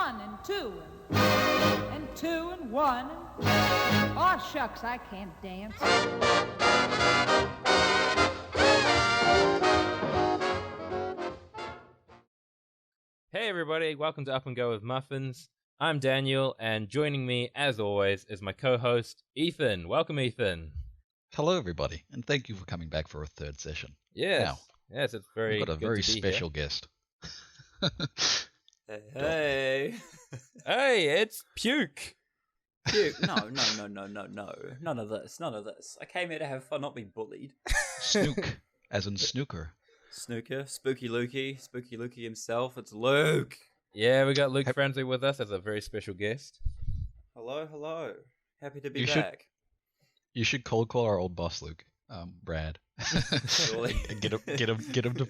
1 and 2 and 2 and 1 and oh shucks, I can't dance. Hey everybody, welcome to Up and Go with Muffins. I'm Daniel, and joining me, as always, is my co-host, Ethan. Welcome, Ethan. Hello, everybody, and thank you for coming back for a third session. Yes, Now, yes, it's very we've got a good very to be special here. guest. Hey. Hey, it's Puke. Puke. No. None of this. I came here to have fun, not be bullied. Snook, as in snooker. Snooker, Spooky Lukey himself. It's Luke. Yeah, we got Luke Franzoi with us as a very special guest. Hello. Happy to be You back. You should cold call our old boss, Luke, Brad. Surely. And get him to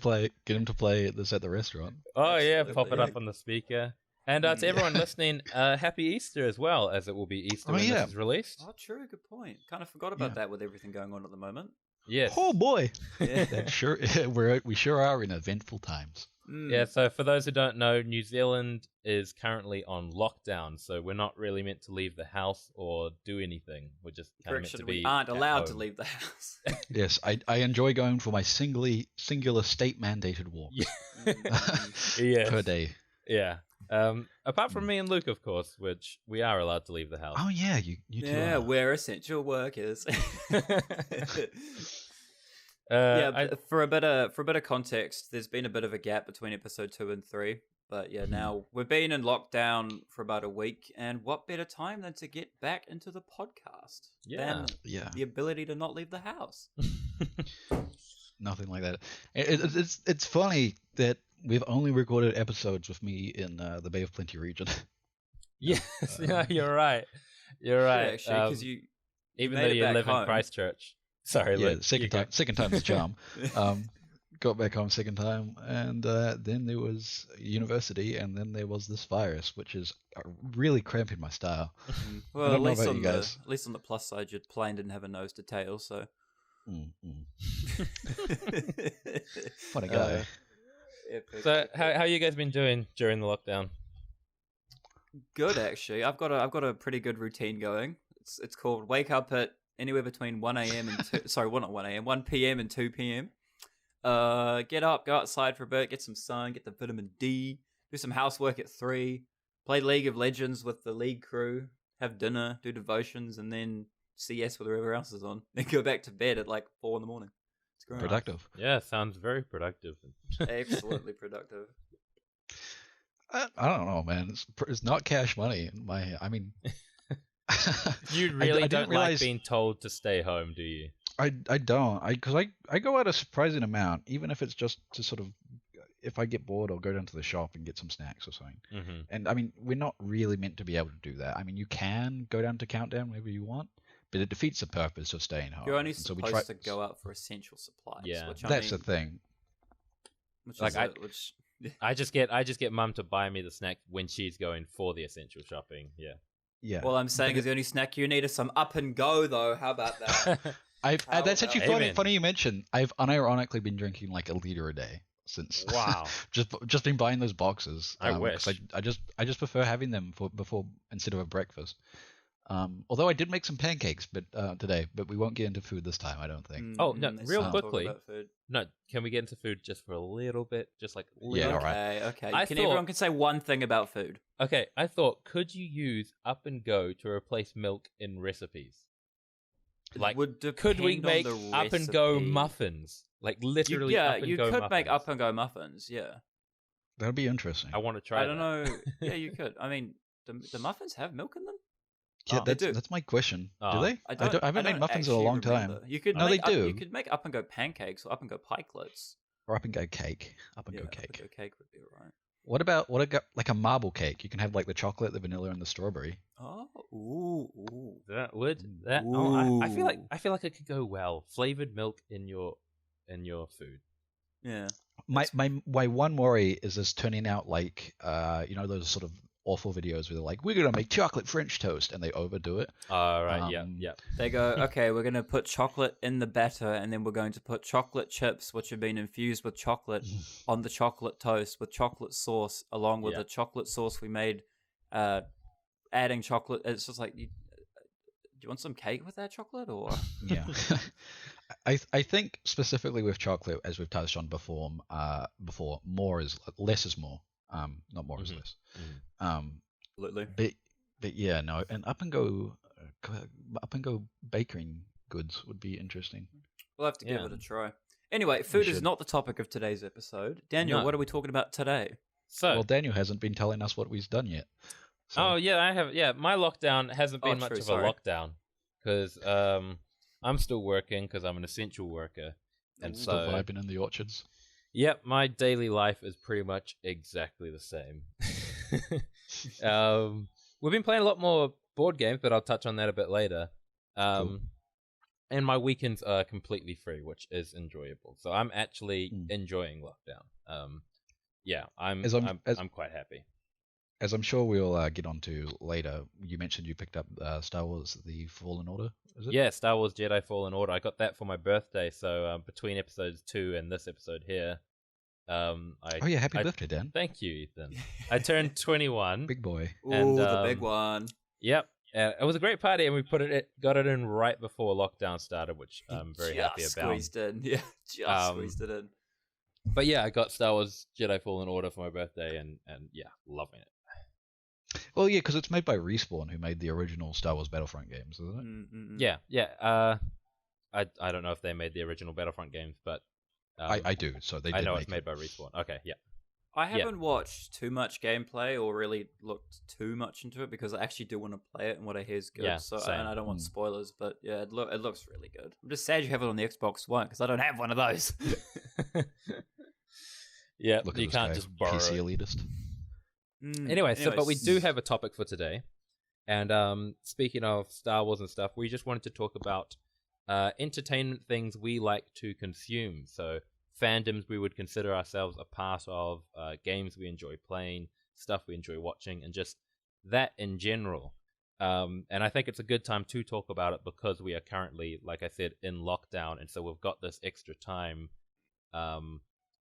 play this at the restaurant. Oh yeah, Absolutely. pop it up on the speaker. And to everyone listening, Happy Easter as well, as it will be Easter when this is released. Oh, true. Good point. Kind of forgot about that with everything going on at the moment. Yes. Oh boy. Yeah. We sure are in eventful times. Yeah, so for those who don't know, New Zealand is currently on lockdown, so we're not really meant to leave the house or do anything. We're just kind of meant to be. We aren't allowed to home. leave the house. Yes, I enjoy going for my singular state-mandated walk per day. Yeah. Apart from me and Luke, of course, which we are allowed to leave the house. Oh yeah, you two Yeah, are. we're essential workers. I- for a bit of context, there's been a bit of a gap between episode 2 and 3. But yeah, now we've been in lockdown for about a week, and what better time than to get back into the podcast than the ability to not leave the house? Nothing like that. It's funny that we've only recorded episodes with me in the Bay of Plenty region. Yes, yeah, you're right. You're right. Yeah, actually, because you even made though it you back live in home. Christchurch. Sorry, Yeah, Luke. second time's the charm. Got back home second time, and then there was university, and then there was this virus, which is really cramping my style. Well, I at don't know least about on you guys. at least on the plus side, your plane didn't have a nose to tail, so. Funny guy. So, how you guys been doing during the lockdown? Good, actually. I've got a pretty good routine going. It's called wake up at anywhere between 1 a.m. and 1 p.m. and 2 p.m. Get up, go outside for a bit, get some sun, get the vitamin D, do some housework at 3, play League of Legends with the league crew, have dinner, do devotions, and then CS with whoever else is on, then go back to bed at like 4 in the morning. It's great. Productive. Yeah, sounds very productive. Absolutely productive. I don't know, man. It's not cash money. I mean, You really I don't didn't realize, like being told to stay home, do you? I don't. Because I go out a surprising amount, even if it's just to sort of, if I get bored, I'll go down to the shop and get some snacks or something. Mm-hmm. And I mean, we're not really meant to be able to do that. I mean, you can go down to Countdown whenever you want, but it defeats the purpose of staying home. You're only And so supposed to go out for essential supplies. Yeah. Which That's the thing. I just get mum to buy me the snack when she's going for the essential shopping. Yeah. Yeah. All I'm saying is the only snack you need is some Up and Go, though. How about that? That's actually Amen. funny you mentioned. I've unironically been drinking like a liter a day since. Wow. just been buying those boxes. I wish. 'cause I just prefer having them before instead of a breakfast. Although I did make some pancakes, today, but we won't get into food this time. I don't think. Oh, no, Let's real not talk quickly. about food. No, can we get into food just for a little bit? Just like a Yeah, little. all right. Okay. thought- Everyone can say one thing about food? Okay, I thought, could you use Up and Go to replace milk in recipes? Like, Would could we depend make on the Up and Go recipe. muffins? Like literally Yeah, Up and you Go could muffins. make Up and Go muffins. Yeah. That'd be interesting. I want to try I don't that. know. Yeah, you could. I mean, the muffins have milk in them? Yeah, they do. that's my question. Oh. Do they? I haven't made muffins in a long time. You could No, they make do. You could make Up and Go pancakes or Up and Go pikelets. Or Up and Go cake. Up and Go Up cake. and Go cake would be alright. What about like a marble cake? You can have like the chocolate, the vanilla, and the strawberry. Oh, ooh. That would that? Oh, I feel like it could go well. Flavored milk in your food. Yeah. My one worry is this turning out like those sort of awful videos where they're like, we're gonna make chocolate French toast, and they overdo it. All right. Yeah. They go, okay, we're going to put chocolate in the batter, and then we're going to put chocolate chips, which have been infused with chocolate, on the chocolate toast with chocolate sauce, along with the chocolate sauce we made adding chocolate. It's just like, do you want some cake with that chocolate or? Yeah. I think specifically with chocolate, as we've touched on before, less is more. Not more is less. Absolutely. But yeah, no, and up and go baking goods would be interesting. We'll have to give it a try. Anyway, food is should. not the topic of today's episode. Daniel, No. what are we talking about today? So, Well, Daniel hasn't been telling us what we've done yet. So. oh yeah, I have. Yeah, my lockdown hasn't been much of a lockdown because I'm still working because I'm an essential worker, and Still vibing in the orchards. Yep, my daily life is pretty much exactly the same. We've been playing a lot more board games, but I'll touch on that a bit later. Cool. And my weekends are completely free, which is enjoyable. So I'm actually enjoying lockdown. Yeah, I'm quite happy. As I'm sure we'll get onto later, you mentioned you picked up Star Wars: The Fallen Order. Is it? Yeah, Star Wars Jedi Fallen Order. I got that for my birthday. So between episodes 2 and this episode here, happy birthday, Dan! Thank you, Ethan. I turned 21. Big boy. And, the big one. Yep. It was a great party, and we got it in right before lockdown started, which I'm very happy about. Squeezed in. Yeah, squeezed it in. But yeah, I got Star Wars Jedi Fallen Order for my birthday, and yeah, loving it. Well, yeah, because it's made by Respawn, who made the original Star Wars Battlefront games, isn't it? Yeah. I don't know if they made the original Battlefront games, but I do. So they. I know it's made by Respawn. Okay, yeah. I haven't watched too much gameplay or really looked too much into it because I actually do want to play it and what I hear is good. Yeah, and I don't want spoilers, but yeah, it looks really good. I'm just sad you have it on the Xbox One because I don't have one of those. Yeah, Look you can't just borrow PC it. elitist. Anyway, but we do have a topic for today. And speaking of Star Wars and stuff, we just wanted to talk about entertainment things we like to consume. So fandoms we would consider ourselves a part of, games we enjoy playing, stuff we enjoy watching, and just that in general. And I think it's a good time to talk about it because we are currently, like I said, in lockdown, and so we've got this extra time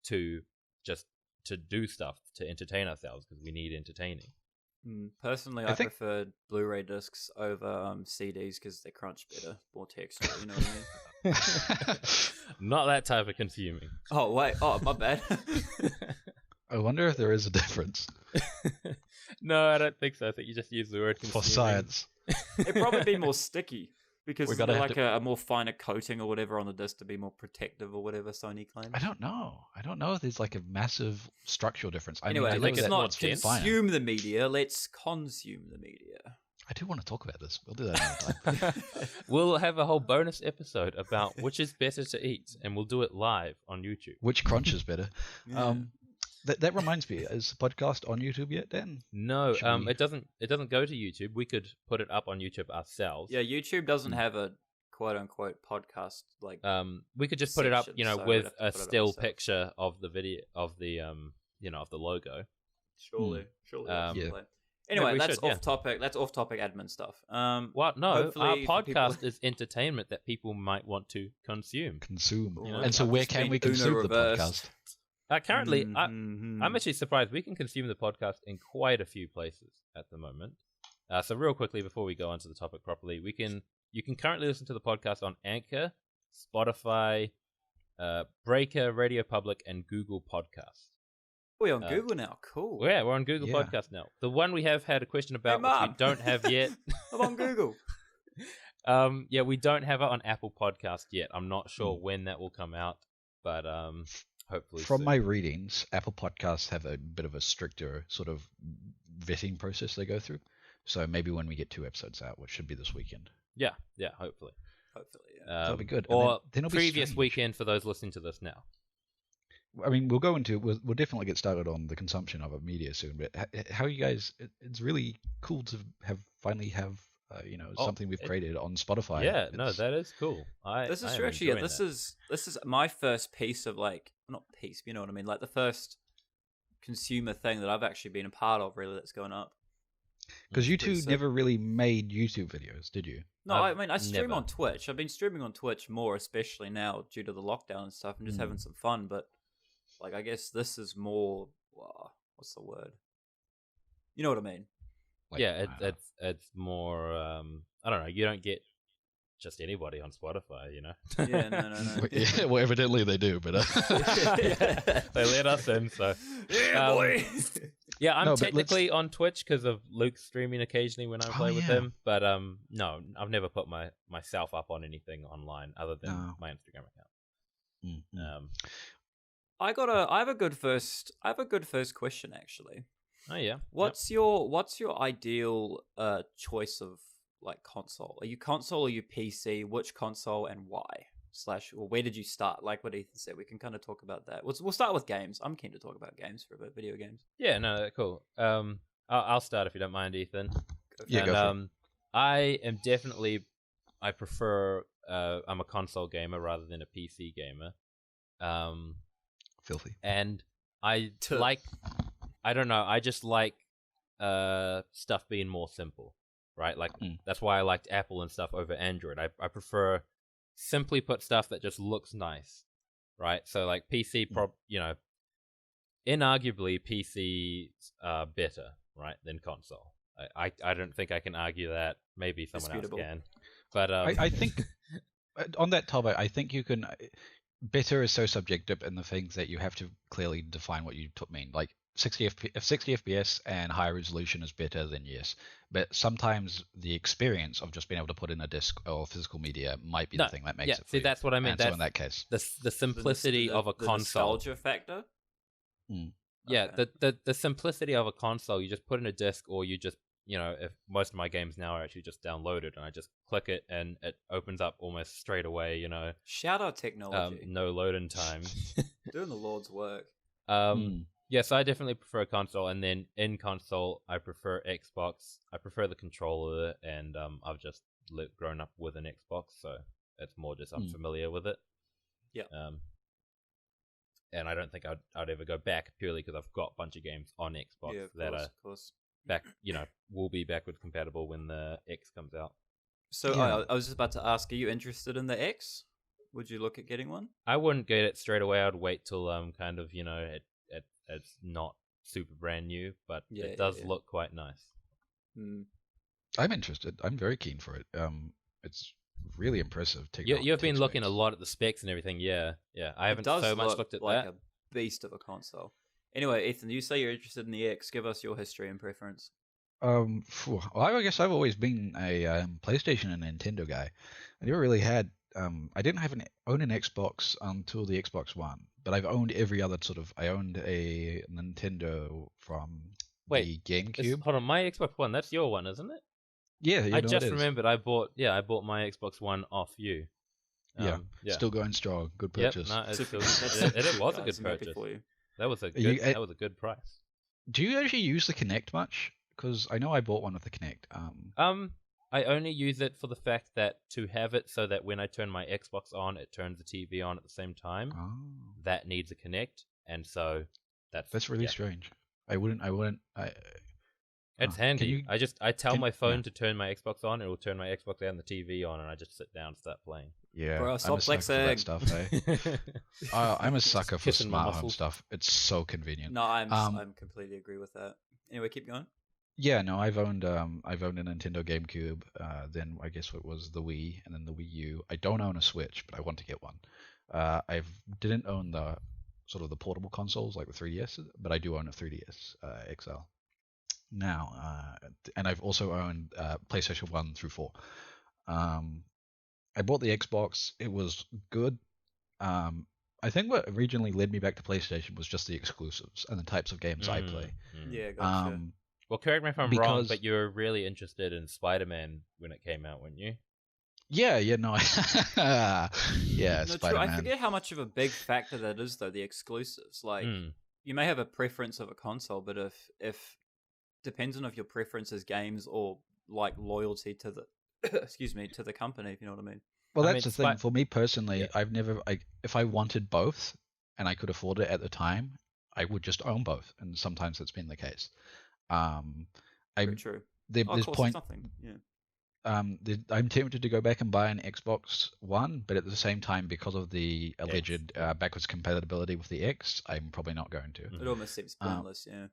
to do stuff to entertain ourselves because we need entertaining. Personally, I prefer Blu-ray discs over CDs because they crunch better, more texture. You know what I mean? Not that type of consuming. Oh wait, my bad. I wonder if there is a difference. No, I don't think so. I think you just use the word consuming. For science. It'd probably be more sticky because We're it's gonna like a more finer coating or whatever on the disc to be more protective or whatever Sony claims. I don't know if there's like a massive structural difference. Anyway, I let's not finer. consume the media. Let's consume the media. I do want to talk about this. We'll do that another time. We'll have a whole bonus episode about which is better to eat, and we'll do it live on YouTube. Which crunch is better? Yeah. That reminds me. Is the podcast on YouTube yet, Dan? No, it doesn't go to YouTube. We could put it up on YouTube ourselves. Yeah, YouTube doesn't have a quote unquote podcast like. We could just put it up, so with we'd have to a put it up still ourselves. picture of the video of the of the logo. Surely. Yeah. Anyway, we that's should, yeah. off topic. That's off topic admin stuff. What? No, our hopefully for podcast people- is entertainment that people might want to consume. Consume. You know, And so I've where just can been we consume Uno the reversed. podcast? Currently, Mhm. I'm actually surprised we can consume the podcast in quite a few places at the moment. So real quickly before we go onto the topic properly, you can currently listen to the podcast on Anchor, Spotify, Breaker, Radio Public, and Google Podcasts. We're on Google now. Cool. Yeah, we're on Google Yeah. Podcast now. The one we have had a question about, which Mum. we don't have yet. I'm on Google. Yeah, we don't have it on Apple Podcast yet. I'm not sure when that will come out, but hopefully From soon. my readings, Apple Podcasts have a bit of a stricter sort of vetting process they go through. So maybe when we get 2 episodes out, which should be this weekend. Yeah, hopefully. Hopefully, yeah. That'll be good. And Or then it'll be previous strange. weekend for those listening to this now. I mean, we'll definitely get started on the consumption of media soon. But how you guys? It's really cool to finally have something we've created on Spotify. Yeah, no, that is cool. This is I am true. Actually, yeah, enjoying this is my first piece of not piece, you know what I mean? Like the first consumer thing that I've actually been a part of, really, that's going up. Because you Pretty two sick. never really made YouTube videos, did you? No, I mean I stream never. on Twitch. I've been streaming on Twitch more, especially now due to the lockdown and stuff, and just having some fun. But I guess this is more. What's the word? You know what I mean? Like, it's more. I don't know. You don't get just anybody on Spotify, you know. Yeah, no. Yeah, well, evidently they do, but They let us in, so Yeah, boy. yeah, I'm No, but technically on Twitch because of Luke streaming occasionally when I play with yeah. him. But no, I've never put myself up on anything online other than my Instagram account. Mm-hmm. I have a good first question actually. Oh yeah. What's your ideal choice of like console? Are you console or are you PC? Which console and why? Or where did you start? Like what Ethan said, we can kind of talk about that. We'll start with games. I'm keen to talk about games for a bit, video games. Yeah, no, cool. I'll start if you don't mind, Ethan. Go for it. I am definitely. I prefer. I'm a console gamer rather than a PC gamer. Filthy. And I like. I don't know. I just like stuff being more simple, right? Like that's why I liked Apple and stuff over Android. I prefer simply put stuff that just looks nice, right? So like PC, inarguably PCs are better, right, than console. I don't think I can argue that. Maybe someone else can, but I think on that topic, I think you can. Better is so subjective in the things that you have to clearly define what you mean. Like 60 FPS and higher resolution is better, then yes. But sometimes the experience of just being able to put in a disc or physical media might be the thing that makes it. See, that's what I mean. And so in that case, the simplicity of a console. Nostalgia factor. Yeah, okay. the simplicity of a console. You just put in a disc, or you just if most of my games now are actually just downloaded, and I just click it and it opens up almost straight away. Shout out technology. No loading time. Doing the Lord's work. Yes, I definitely prefer console, and then in console, I prefer Xbox. I prefer the controller, and I've just grown up with an Xbox, so it's more just I'm familiar with it. Yeah. And I don't think I'd ever go back purely because I've got a bunch of games on Xbox of course. Back, will be backwards compatible when the X comes out. So I was just about to ask, are you interested in the X? Would you look at getting one? I wouldn't get it straight away. I'd wait till kind of it's not super brand new, but it does look quite nice. I'm interested. I'm very keen for it. It's really impressive. You've been looking a lot at the specs and everything. Yeah. I haven't so much looked at like that. A beast of a console. Anyway, Ethan, you say you're interested in the X. Give us your history and preference. Well, I guess I've always been a PlayStation and Nintendo guy. I never really had. I didn't own an Xbox until the Xbox One, but I've owned every other sort of. I owned a Nintendo from the GameCube. Hold on, my Xbox One. That's your one, isn't it? Yeah, I just remembered. I bought my Xbox One off you. Still going strong. Good purchase. Yep, it was a good purchase. That was a good price. Do you actually use the Kinect much? Because I know I bought one with the Kinect. I only use it for the fact that to have it so that when I turn my Xbox on, it turns the TV on at the same time. Oh. That needs a Kinect, and so that's really strange. I wouldn't. It's handy. I tell my phone to turn my Xbox on, it will turn my Xbox and the TV on, and I just sit down and start playing. Yeah, bro, stop flexing. That stuff, eh? I'm a sucker for smart home stuff. It's so convenient. No, I'm completely agree with that. Anyway, keep going. Yeah, no, I've owned a Nintendo GameCube. Then I guess it was the Wii, and then the Wii U. I don't own a Switch, but I want to get one. I didn't own the sort of the portable consoles like the 3DS, but I do own a 3DS XL now. And I've also owned PlayStation 1 through 4. I bought the Xbox. It was good. I think what originally led me back to PlayStation was just the exclusives and the types of games I play. Yeah, gotcha. Well, correct me if I'm wrong, but you were really interested in Spider-Man when it came out, weren't you? Yeah, no. No, Spider-Man. true. I forget how much of a big factor that is, though, the exclusives. Like, you may have a preference of a console, but if depends on if your preference is games or, like, loyalty to the to the company, if you know what I mean. Well, that's the thing. For me personally, I've never... if I wanted both, and I could afford it at the time, I would just own both, and sometimes that's been the case. Very true. There's point. I'm tempted to go back and buy an Xbox One, but at the same time, because of the alleged backwards compatibility with the X, I'm probably not going to. It almost seems pointless, if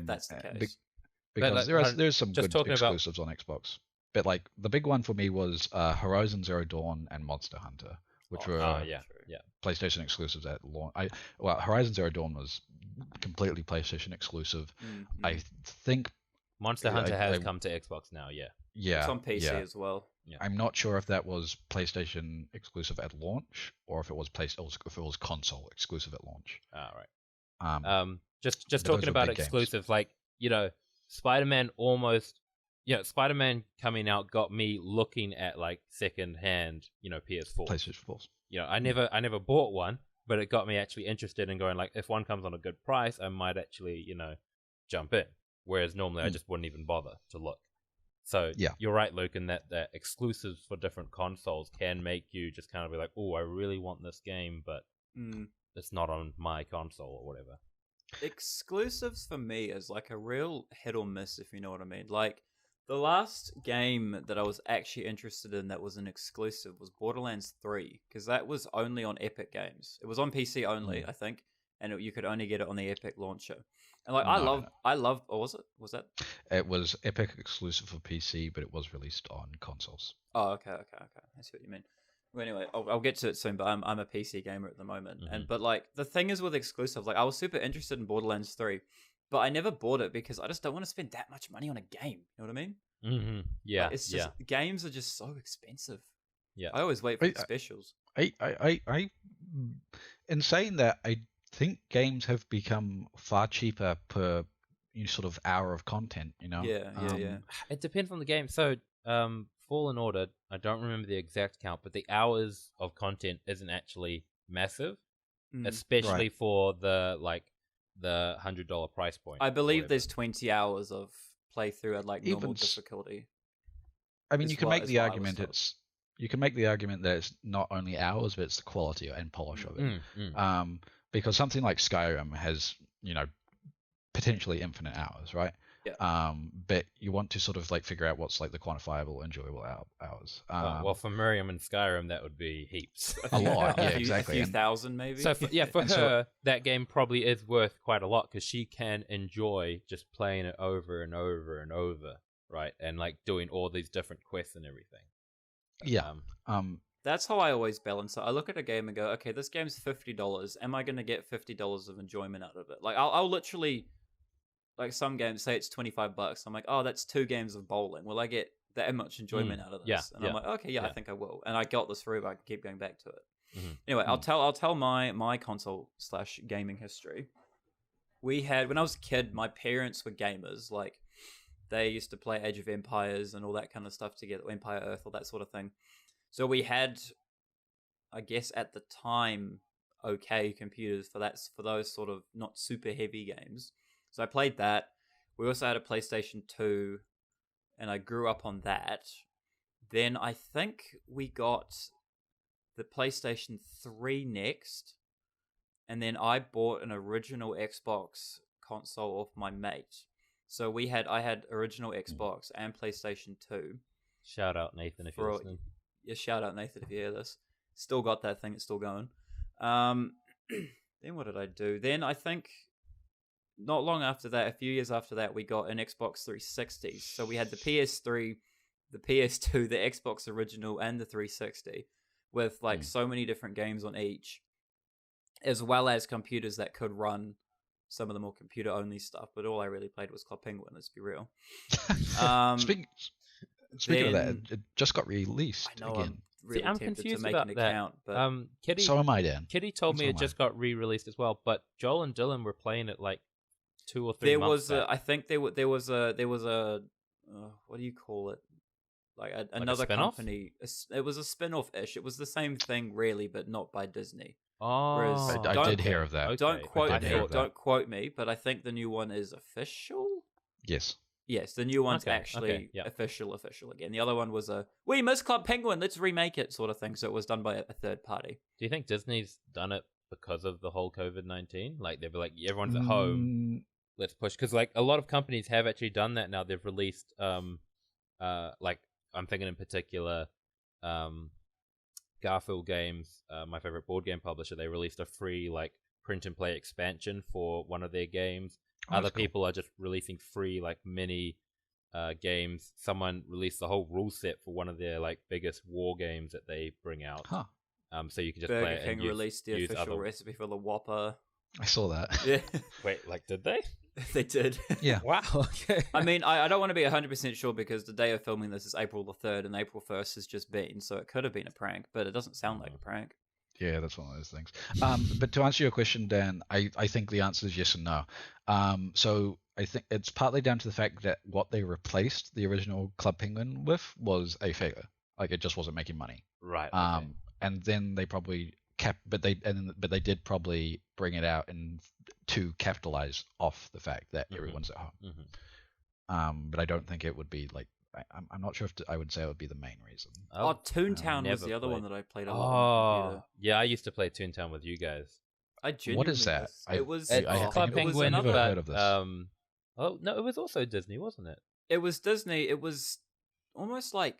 that's the case. because like, there's some just good talking about exclusives on Xbox. But like the big one for me was Horizon Zero Dawn and Monster Hunter, which were yeah. PlayStation exclusives at launch. Horizon Zero Dawn was completely PlayStation exclusive. Mm-hmm. I think Monster Hunter has come to Xbox now. Yeah. It's on PC as well. Yeah. I'm not sure if that was PlayStation exclusive at launch or if it was console exclusive at launch. All right. But Just those talking were about big games. exclusives, like, Spider-Man Spider-Man coming out got me looking at like second-hand, PS4. PlayStation 4s. I never bought one, but it got me actually interested in going like, if one comes on a good price, I might actually, jump in. Whereas normally I just wouldn't even bother to look. So you're right, Luke, in that exclusives for different consoles can make you just kind of be like, oh, I really want this game, but it's not on my console or whatever. Exclusives for me is like a real hit or miss, if you know what I mean. Like, the last game that I was actually interested in that was an exclusive was Borderlands 3, because that was only on Epic Games. It was on PC only, I think, and you could only get it on the Epic launcher. And like, I love. Or was that? It was Epic exclusive for PC, but it was released on consoles. Oh, okay. I see what you mean. Well, anyway, I'll get to it soon, but I'm a PC gamer at the moment, but like the thing is with exclusives, like I was super interested in Borderlands 3, but I never bought it because I just don't want to spend that much money on a game. You know what I mean? Mm-hmm. Yeah, like, it's just games are just so expensive. Yeah, I always wait for the specials. In saying that, I think games have become far cheaper per sort of hour of content. Yeah. It depends on the game. So, Fallen Order, I don't remember the exact count, but the hours of content isn't actually massive, especially for the $100 price point. I believe there's 20 hours of playthrough at like normal difficulty. I mean, you can make the argument that it's not only hours, but it's the quality and polish of it. Because something like Skyrim has, potentially infinite hours, right? Yeah. But you want to sort of like figure out what's like the quantifiable, enjoyable hours. Well, for Miriam and Skyrim, that would be heaps. A lot, yeah, exactly. A few thousand, maybe. So, for her, that game probably is worth quite a lot because she can enjoy just playing it over and over and over, right? And like doing all these different quests and everything. Yeah. That's how I always balance it. I look at a game and go, okay, this game's $50. Am I going to get $50 of enjoyment out of it? Like, I'll literally, like some games say it's $25. I'm like, oh, that's 2 games of bowling. Will I get that much enjoyment out of this? I'm like, okay, I think I will. And I got this through, but I can keep going back to it. Anyway, I'll tell my console / gaming history. We had, when I was a kid, my parents were gamers. Like, they used to play Age of Empires and all that kind of stuff together, Empire Earth, all that sort of thing. So we had, I guess at the time, okay computers for those sort of not super heavy games. So I played that. We also had a PlayStation 2, and I grew up on that. Then I think we got the PlayStation 3 next, and then I bought an original Xbox console off my mate. So I had original Xbox and PlayStation 2. Shout out Nathan if you're listening. Yeah, shout out Nathan if you hear this. Still got that thing, it's still going. Then what did I do? Then I think not long after that, a few years after that, we got an Xbox 360. So we had the PS3, the PS2, the Xbox original, and the 360 with like so many different games on each, as well as computers that could run some of the more computer-only stuff. But all I really played was Club Penguin, let's be real. Speaking of that, it just got released I'm again. really I'm tempted confused to make about an that. account, but Kitty, So am I, Dan. Kitty told me it just got re-released as well, but Joel and Dylan were playing it like 2 or 3 months back. I think there was a what do you call it? Like another company. It was a spin-off-ish. It was the same thing, really, but not by Disney. I did hear of that. Don't quote me, but I think the new one is official. Yes, the new one's actually official again. The other one was we miss Club Penguin, let's remake it sort of thing. So it was done by a third party. Do you think Disney's done it because of the whole COVID-19? Like they'd be like, everyone's at home, let's push. Because like a lot of companies have actually done that now. They've released like I'm thinking in particular Garfield Games, my favorite board game publisher. They released a free like print and play expansion for one of their games. Other that's cool. people are just releasing free like mini games. Someone released the whole rule set for one of their like biggest war games that they bring out. Huh. So you can just play Burger it King and released the use official other... recipe for the Whopper. I saw that. Yeah, Wait, like did they? they did. Yeah. Wow. Okay. I mean, I don't want to be 100% sure because the day of filming this is April the 3rd and April 1st has just been, so it could have been a prank, but it doesn't sound like a prank. Yeah, that's one of those things. But to answer your question, Dan, I think the answer is yes and no. So I think it's partly down to the fact that what they replaced the original Club Penguin with was a failure. Like it just wasn't making money. Right. Okay. And then they probably but they did probably bring it out to capitalize off the fact that everyone's at home. But I don't think it would be like I'm not sure if I would say it would be the main reason. Toontown was the other one that I played a lot on the computer. Yeah, I used to play Toontown with you guys. What is that? It was Club Penguin. I've never heard of this. Oh no, it was also Disney, wasn't it? It was Disney. It was almost like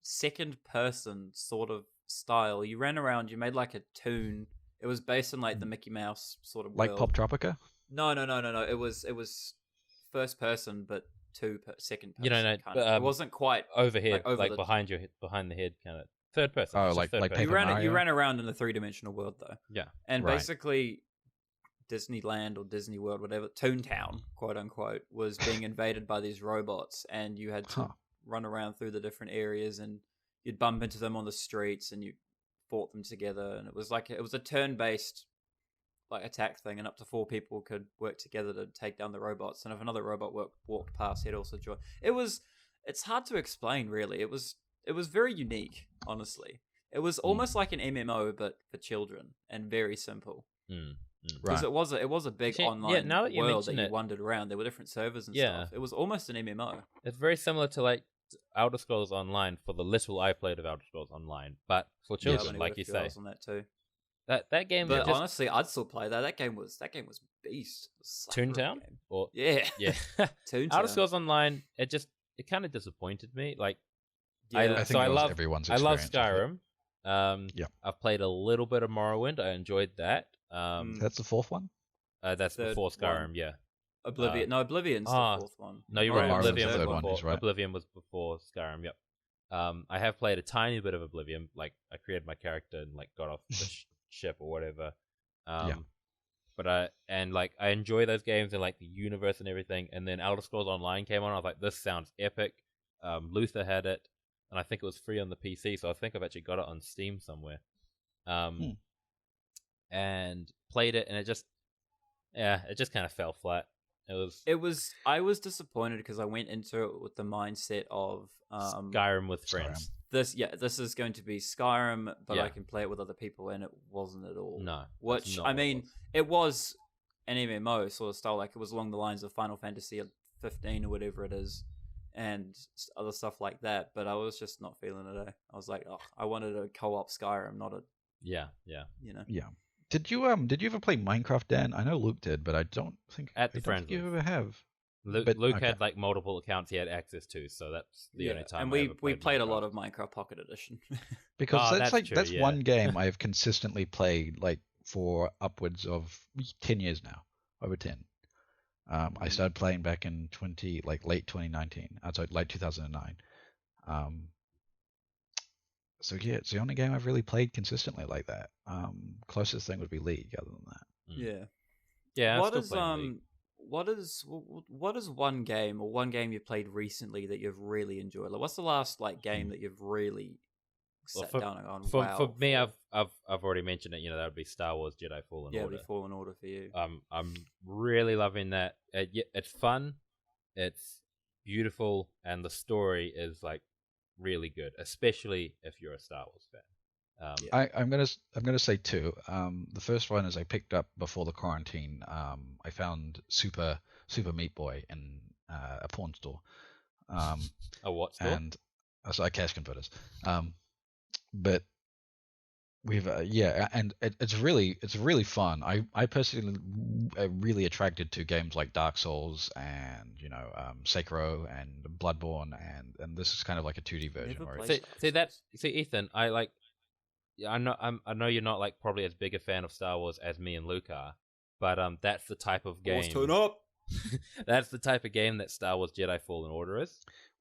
second person sort of style. You ran around. You made like a toon. It was based on like the Mickey Mouse sort of like world. Pop Tropica. No. It was first person, but second person. You know, it wasn't quite overhead, like behind the head, kind of third person. Oh, Just like third person. Paper you ran around in a 3-dimensional world though. Yeah, and Right. basically Disneyland or Disney World, whatever, Toontown, quote unquote, was being invaded by these robots, and you had to run around through the different areas, and you'd bump into them on the streets, and you fought them together, and it was a turn-based like attack thing, and up to 4 people could work together to take down the robots, and if another robot walked past, he'd also join. It's hard to explain, really. It was very unique, honestly. It was almost like an MMO, but for children, and very simple. Because it was a big online world that you wandered around. There were different servers and stuff. It was almost an MMO. It's very similar to like Elder Scrolls Online for the little I played of Elder Scrolls Online, but for children, like you say. On that too. That game, but honestly, I'd still play that. That game was beast. Toontown, or yeah. Toontown. Elder Scrolls Online, it kind of disappointed me. Like, I think I love everyone's experience. I love Skyrim. I've played a little bit of Morrowind. I enjoyed that. That's the 4th one. That's before Skyrim. Yeah. Oblivion's the 4th one. No, you're right. Oblivion was before Skyrim. Yep. I have played a tiny bit of Oblivion. Like, I created my character and like got off the ship or whatever. But I enjoy those games and like the universe and everything. And then Elder Scrolls Online came on. I was like, this sounds epic. Luther had it, and I think it was free on the PC. So I think I've actually got it on Steam somewhere. And played it, and it just kind of fell flat. I was disappointed because I went into it with the mindset of Skyrim with friends. This is going to be Skyrim, but I can play it with other people, and it wasn't at all. No, which I mean, it was an MMO sort of style, like it was along the lines of Final Fantasy 15 or whatever it is, and other stuff like that. But I was just not feeling it. I was like, I wanted a co-op Skyrim, not a you know. Yeah. Did you ever play Minecraft, Dan? I know Luke did, but I don't think you ever have. Luke had like multiple accounts he had access to, so that's the only time. And we played a lot of Minecraft Pocket Edition. Because that's one game I have consistently played like for upwards of 10 years now, over 10. I started playing back in late 2019, late 2009. So yeah, it's the only game I've really played consistently like that. Closest thing would be League, other than that. Yeah. What is one game you played recently that you've really enjoyed? Like, what's the last game that you've really sat down and gone, wow? For me, I've already mentioned it. That would be Star Wars Jedi Fallen Order. Yeah, it'd be Fallen Order for you. I'm really loving that. It's fun, it's beautiful, and the story is like really good, especially if you're a Star Wars fan. I'm gonna say 2. The first one is I picked up before the quarantine. I found Super Meat Boy in a porn store. A what store? And cash converters. But we've and it's really fun. I personally am really attracted to games like Dark Souls and Sekiro and Bloodborne, and this is kind of like a 2D version. See Ethan, I know you're not like probably as big a fan of Star Wars as me and Luke are, but that's the type of game. Turn up. That's the type of game that Star Wars Jedi Fallen Order is.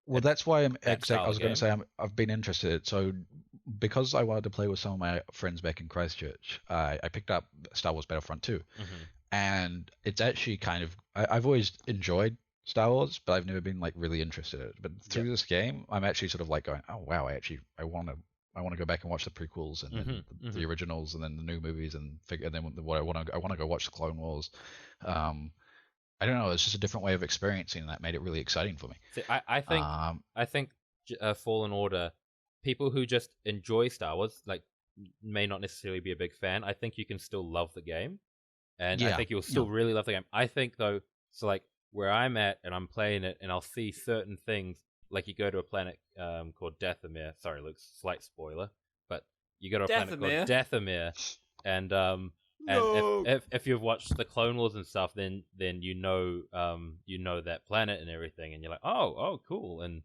Well, that's why style I was going game. to say I've been interested. So because I wanted to play with some of my friends back in Christchurch, I picked up Star Wars Battlefront 2, and it's actually kind of I've always enjoyed Star Wars, but I've never been like really interested in it. But through this game, I'm actually sort of like going, oh wow, I want to go back and watch the prequels and then the originals and then the new movies and then what I want to go watch the Clone Wars. I don't know. It's just a different way of experiencing that made it really exciting for me. See, I think Fallen Order, people who just enjoy Star Wars like may not necessarily be a big fan. I think you can still love the game, and I think you'll still really love the game. I think though, so like where I'm at and I'm playing it, and I'll see certain things. Like you go to a planet called Dathomir. Sorry, Luke, slight spoiler, but you go to a planet called Dathomir, and if you've watched the Clone Wars and stuff, then you know that planet and everything, and you're like, oh, cool, and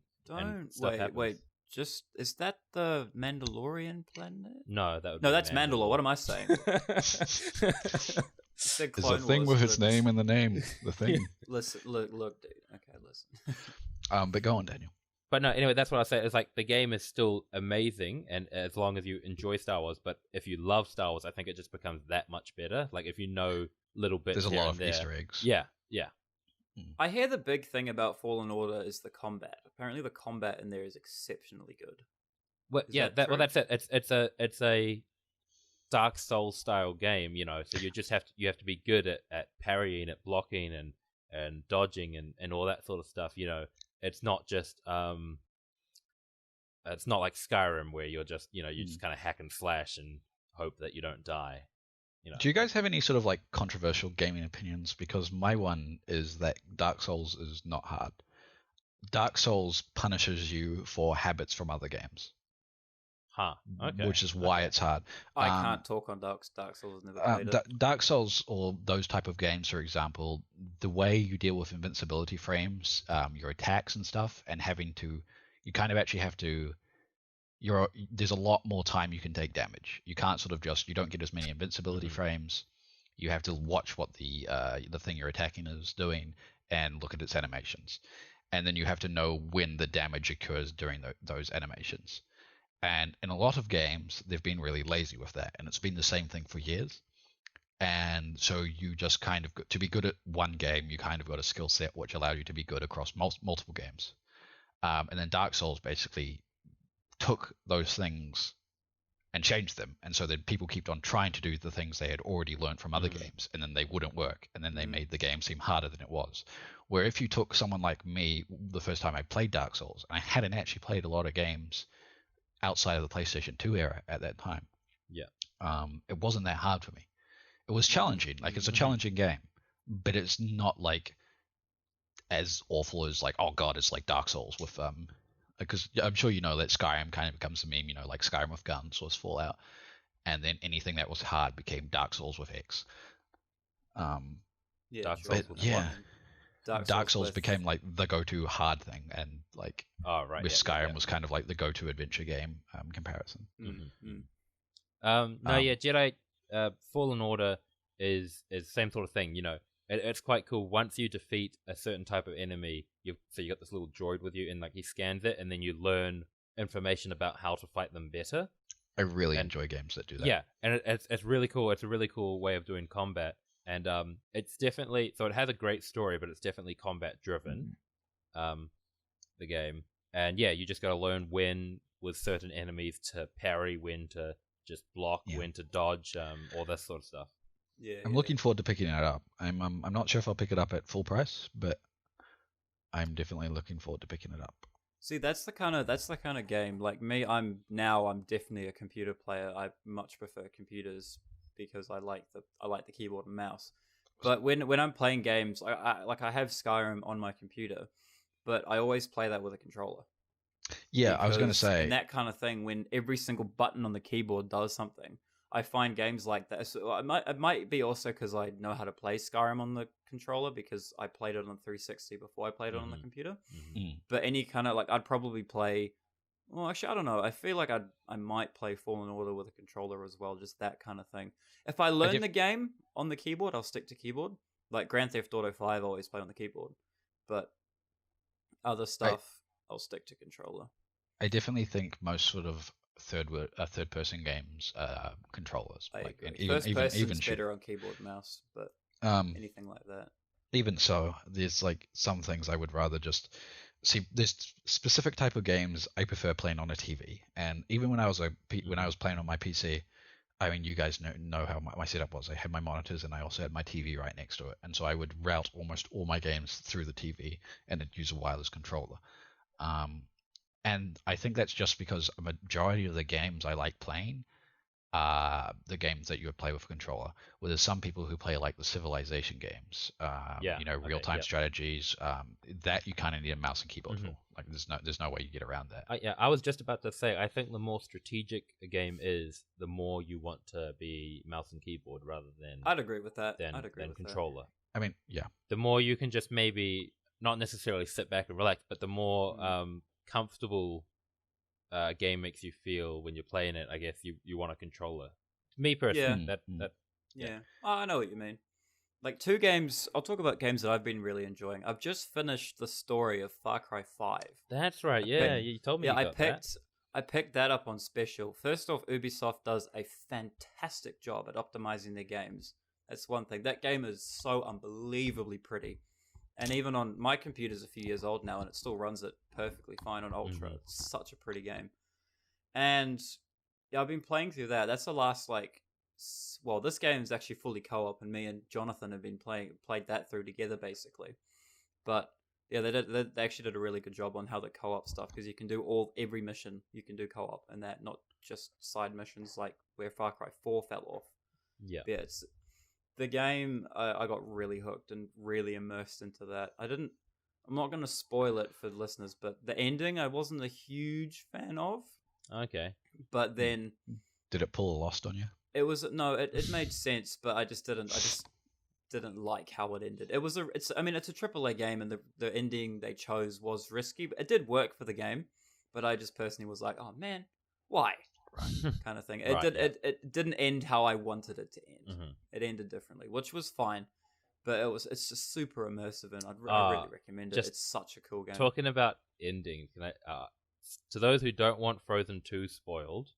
stuff happens. Wait, just is that the Mandalorian planet? No, that would no, that's Mandalore. What am I saying? There's a thing with its name in the name. The thing. Listen, look, dude. Okay, listen. But go on, Daniel. But no, anyway, that's what I say. It's like the game is still amazing, and as long as you enjoy Star Wars, but if you love Star Wars, I think it just becomes that much better. Like if you know little bits. There's a lot of Easter eggs. Yeah. I hear the big thing about Fallen Order is the combat. Apparently, the combat in there is exceptionally good. Well, that's it. It's a Dark Souls style game, So you have to be good at parrying, at blocking, and dodging, and all that sort of stuff. It's not just it's not like Skyrim where you're just you just kind of hack and slash and hope that you don't die. Do you guys have any sort of like controversial gaming opinions? Because my one is that Dark Souls is not hard. Dark Souls punishes you for habits from other games. Okay. Which is why it's hard. I can't talk on Dark Souls. Never played it. Dark Souls or those type of games, for example, the way you deal with invincibility frames, your attacks and stuff, and you kind of actually have to. There's a lot more time you can take damage. You can't sort of you don't get as many invincibility frames. You have to watch what the thing you're attacking is doing and look at its animations, and then you have to know when the damage occurs during those animations. And in a lot of games, they've been really lazy with that, and it's been the same thing for years. And so you just kind of to be good at one game, you kind of got a skill set which allowed you to be good across multiple games. And then Dark Souls basically took those things and changed them, and so then people kept on trying to do the things they had already learned from other games, and then they wouldn't work, and then they made the game seem harder than it was. Where if you took someone like me, the first time I played Dark Souls, and I hadn't actually played a lot of games outside of the PlayStation 2 era at that time. It wasn't that hard for me. It was challenging. Like it's a challenging game, but it's not like as awful as like, oh god, it's like Dark Souls with because I'm sure you know that Skyrim kind of becomes a meme, like Skyrim with guns was Fallout, and then anything that was hard became Dark Souls with X. Dark Souls became like the go-to hard thing, and like Skyrim was kind of like the go-to adventure game comparison. Jedi Fallen Order is the same sort of thing. It's quite cool. Once you defeat a certain type of enemy, you got this little droid with you, and like he scans it, and then you learn information about how to fight them better. I really enjoy games that do that. Yeah, and it's really cool. It's a really cool way of doing combat. And it's definitely it has a great story, but it's definitely combat driven. The game, and you just got to learn when with certain enemies to parry, when to just block, when to dodge, all this sort of stuff. I'm looking forward to picking it up. I'm not sure if I'll pick it up at full price, but I'm definitely looking forward to picking it up. See, that's the kind of game. Like me, I'm definitely a computer player. I much prefer computers because I like the keyboard and mouse. But when I'm playing games, I have Skyrim on my computer, but I always play that with a controller. Yeah, I was going to say. And that kind of thing, when every single button on the keyboard does something, I find games like that. So it might be also because I know how to play Skyrim on the controller because I played it on 360 before I played it on the computer. But any kind of I'd probably play. Well, actually, I don't know. I feel like I might play Fallen Order with a controller as well, just that kind of thing. If I learn the game on the keyboard, I'll stick to keyboard. Like Grand Theft Auto 5, I always play on the keyboard, but other stuff, I'll stick to controller. I definitely think most sort of third person games controllers. I Like, agree. and even better on keyboard and mouse, but anything like that. Even so, there's like some things I would rather just see. There's specific type of games I prefer playing on a TV, and even when I was playing on my PC, I mean, you guys know how my setup was. I had my monitors and I also had my TV right next to it, and so I would route almost all my games through the TV and then use a wireless controller. And I think that's just because a majority of the games I like playing are the games that you would play with a controller. Where there's some people who play like the Civilization games, real-time strategies, that you kind of need a mouse and keyboard for. Like there's no way you get around that. I was just about to say, I think the more strategic a game is, the more you want to be mouse and keyboard rather than. I'd agree with that. Than controller. I mean, yeah. The more you can just maybe not necessarily sit back and relax, but the more comfortable a game makes you feel when you're playing it, I guess you want a controller. Me personally, yeah. Oh, I know what you mean. Like 2 games, I'll talk about games that I've been really enjoying. I've just finished the story of Far Cry 5. That's right. You told me. Yeah, I picked that up on special. First off, Ubisoft does a fantastic job at optimizing their games. That's one thing. That game is so unbelievably pretty. And even on my computer's a few years old now, and it still runs it perfectly fine on Ultra. It's such a pretty game. And yeah, I've been playing through that. That's the last this game is actually fully co-op, and me and Jonathan have been played that through together basically. But yeah, they actually did a really good job on how the co-op stuff, because you can do every mission you can do co-op, and that not just side missions like where Far Cry 4 fell off. Yeah, it's the game. I got really hooked and really immersed into that. I'm not going to spoil it for the listeners, but the ending I wasn't a huge fan of. Okay. But then, did it pull a Lost on you? It was it made sense, but I just didn't like how it ended. It's a AAA game, and the ending they chose was risky, but it did work for the game. But I just personally was like, oh man, why? Right. Kind of thing. It didn't end how I wanted it to end. It ended differently, which was fine. But it's just super immersive, and I really recommend it. It's such a cool game. Talking about endings, can I, to those who don't want Frozen 2 spoiled.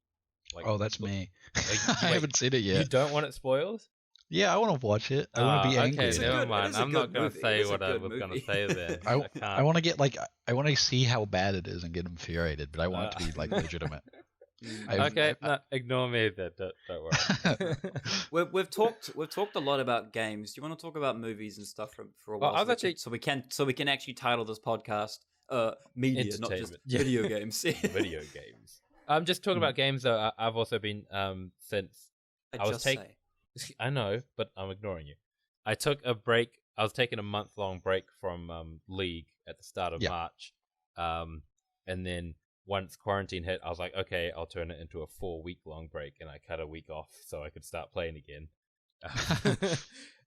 That's me. I haven't seen it yet. You don't want it spoiled? Yeah, I want to watch it. I want to be angry. Okay, never mind. I'm not going to say what I was going to say there. I want to I want to see how bad it is and get infuriated, but I want it to be legitimate. Okay, no, ignore me. Don't worry. We've talked a lot about games. Do you want to talk about movies and stuff for a while? Well, so we can actually title this podcast media, not just video games. Video games. I'm just talking about games though. I've also been since I know, but I'm ignoring you. I took a break. I was taking a month-long break from League at the start of March, and then once quarantine hit, I was like, okay, I'll turn it into a 4-week-long break, and I cut a week off so I could start playing again.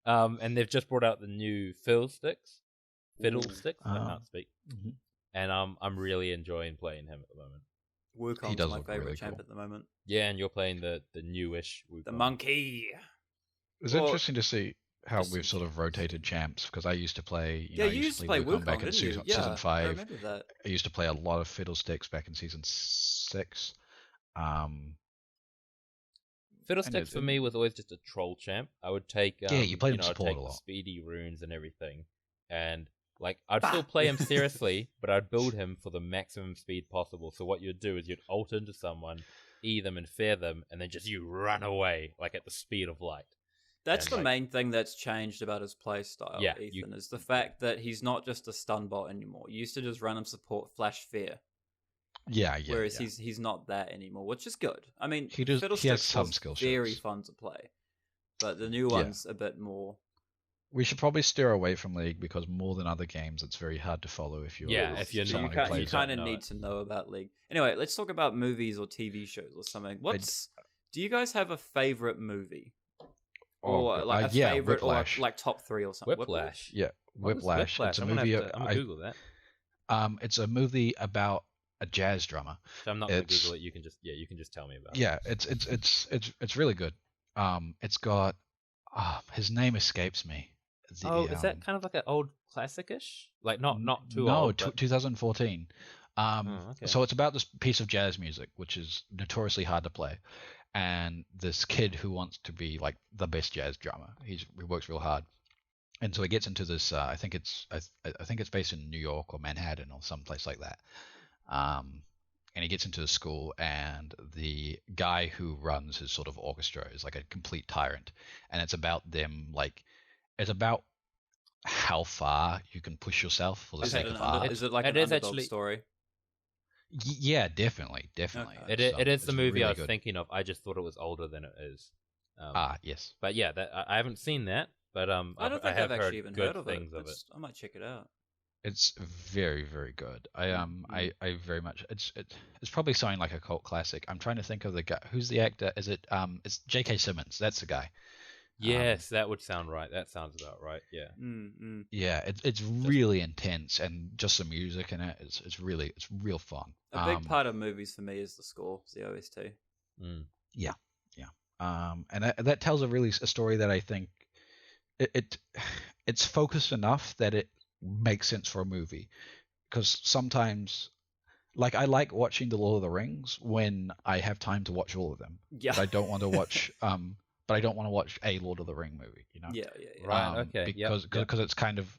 And they've just brought out the new Fiddlesticks. I can't speak. And I'm really enjoying playing him at the moment. Wukong's my favorite champ at the moment. Yeah, and you're playing the newish Wukong. The monkey. It's interesting to see how we've sort of rotated champs, because I used to play. You used to play Wukong back in season 5. I remember that. I used to play a lot of Fiddlesticks back in season 6. Fiddlesticks for me was always just a troll champ. I would take you played him support a lot. Speedy runes and everything, and I'd still play him seriously, but I'd build him for the maximum speed possible. So what you'd do is you'd ult into someone, E them and fear them, and then just you run away at the speed of light. That's the main thing that's changed about his play style, Ethan, is the fact that he's not just a stun bot anymore. You used to just run him support flash fear. Whereas he's not that anymore, which is good. I mean, he has some skill very fun to play, but the new one's a bit more. We should probably steer away from League, because more than other games, it's very hard to follow if you're someone who plays. You kind of need to know about League. Anyway, let's talk about movies or TV shows or something. Do you guys have a favorite movie? Or a favorite, Whiplash. or top 3 or something? Whiplash. Yeah, Whiplash. It's a movie. I'm gonna Google that. It's a movie about a jazz drummer. So I'm not gonna Google it. You can just tell me about it. Yeah, it's really good. It's got his name escapes me. Is that kind of like an old classic-ish? Like not too no, old. 2014. Okay. So it's about this piece of jazz music, which is notoriously hard to play, and this kid who wants to be like the best jazz drummer. He works real hard, and so he gets into this. I think it's based in New York or Manhattan or someplace like that. And he gets into the school, and the guy who runs his sort of orchestra is like a complete tyrant, and it's about them like it's about how far you can push yourself for the sake of art. Is it like an underdog story? Yeah, definitely. Okay. It is the movie really I was good. thinking of. I just thought it was older than it is. Yes. But yeah, I haven't seen that. But I don't think have I've actually even good heard of things it. of it. I might check it out. It's very, very good. I very much. It's probably something like a cult classic. I'm trying to think of the guy. Who's the actor? Is it it's J.K. Simmons? That's the guy. Yes, that would sound right. That sounds about right. Yeah. Yeah, it's really intense, and just the music in it it's real fun. A big part of movies for me is the score, it's the OST. Yeah. And that tells a story that I think it's focused enough that it makes sense for a movie. Because sometimes, like, I like watching the Lord of the Rings when I have time to watch all of them. Yeah. But I don't want to watch but I don't want to watch a Lord of the Ring movie, you know? Yeah. Right. Okay. Because it's kind of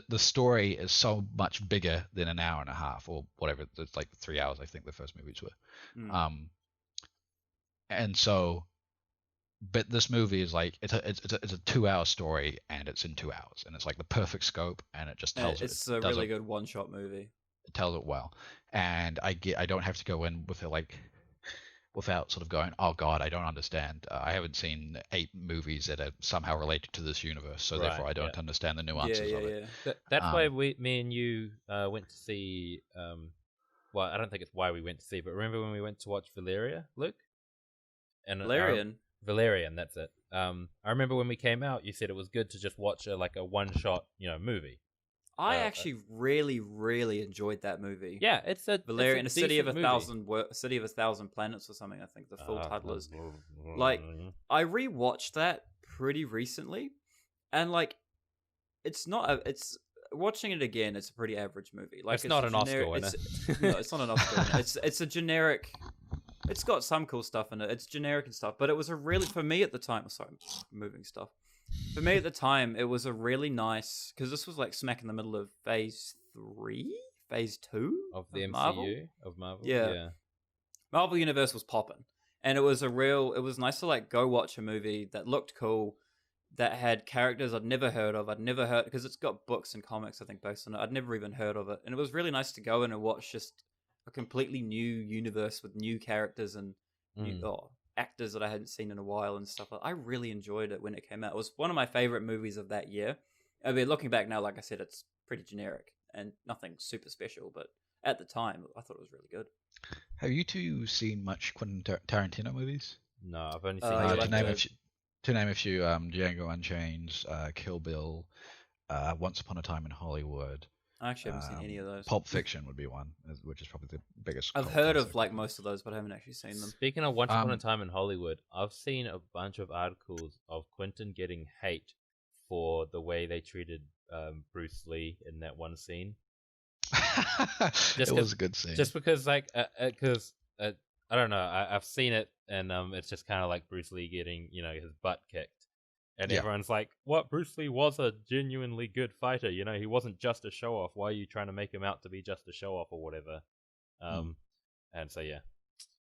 the story is so much bigger than an hour and a half or whatever. It's like 3 hours, I think the first movies were. And so, but this movie is like it's a 2 hour story, and it's in 2 hours, and it's like the perfect scope, and it just tells it's a really good one-shot movie. It tells it well, and I don't have to go in with it like without sort of going, oh god, I don't understand. I haven't seen 8 movies that are somehow related to this universe, so therefore I don't understand the nuances of it. That's why me and you went to see. Well, I don't think it's why we went to see, but remember when we went to watch Valeria, Luke? And Valerian, that's it. I remember when we came out, you said it was good to just watch a one-shot, movie. I actually really enjoyed that movie. Yeah, it's a Valerian, it's a city of a movie. thousand planets or something. I think the full title is. Like, I rewatched that pretty recently, and like, it's not. It's watching it again. It's a pretty average movie. Like, it's not an Oscar winner. No, it's not an Oscar winner. It's a generic. It's got some cool stuff in it. It's generic and stuff, but it was a really, for me at the time, sorry, moving stuff. For me at the time, it was a really nice, because this was like smack in the middle of phase 2 of the MCU, Marvel. Of Marvel. Yeah. Marvel Universe was popping, and it was nice to like go watch a movie that looked cool, that had characters I'd never heard of. Because it's got books and comics, I think, based on it. I'd never even heard of it, and it was really nice to go in and watch just a completely new universe with new characters and new actors that I hadn't seen in a while and stuff. I really enjoyed it when it came out. It was one of my favorite movies of that year. I mean, looking back now, like I said, it's pretty generic and nothing super special, but at the time, I thought it was really good. Have you two seen much Quentin Tarantino movies? No, I've only seen to name a few, Django Unchained, Kill Bill, Once Upon a Time in Hollywood. I actually haven't seen any of those. Pulp Fiction would be one, which is probably the biggest. I've heard of like most of those, but I haven't actually seen them. Speaking of Once Upon a Time in Hollywood, I've seen a bunch of articles of Quentin getting hate for the way they treated Bruce Lee in that one scene. It was a good scene. Just because, I don't know, I've seen it, and it's just kind of like Bruce Lee getting, his butt kicked. And everyone's like, what? Bruce Lee was a genuinely good fighter. He wasn't just a show-off. Why are you trying to make him out to be just a show-off or whatever? And so, yeah.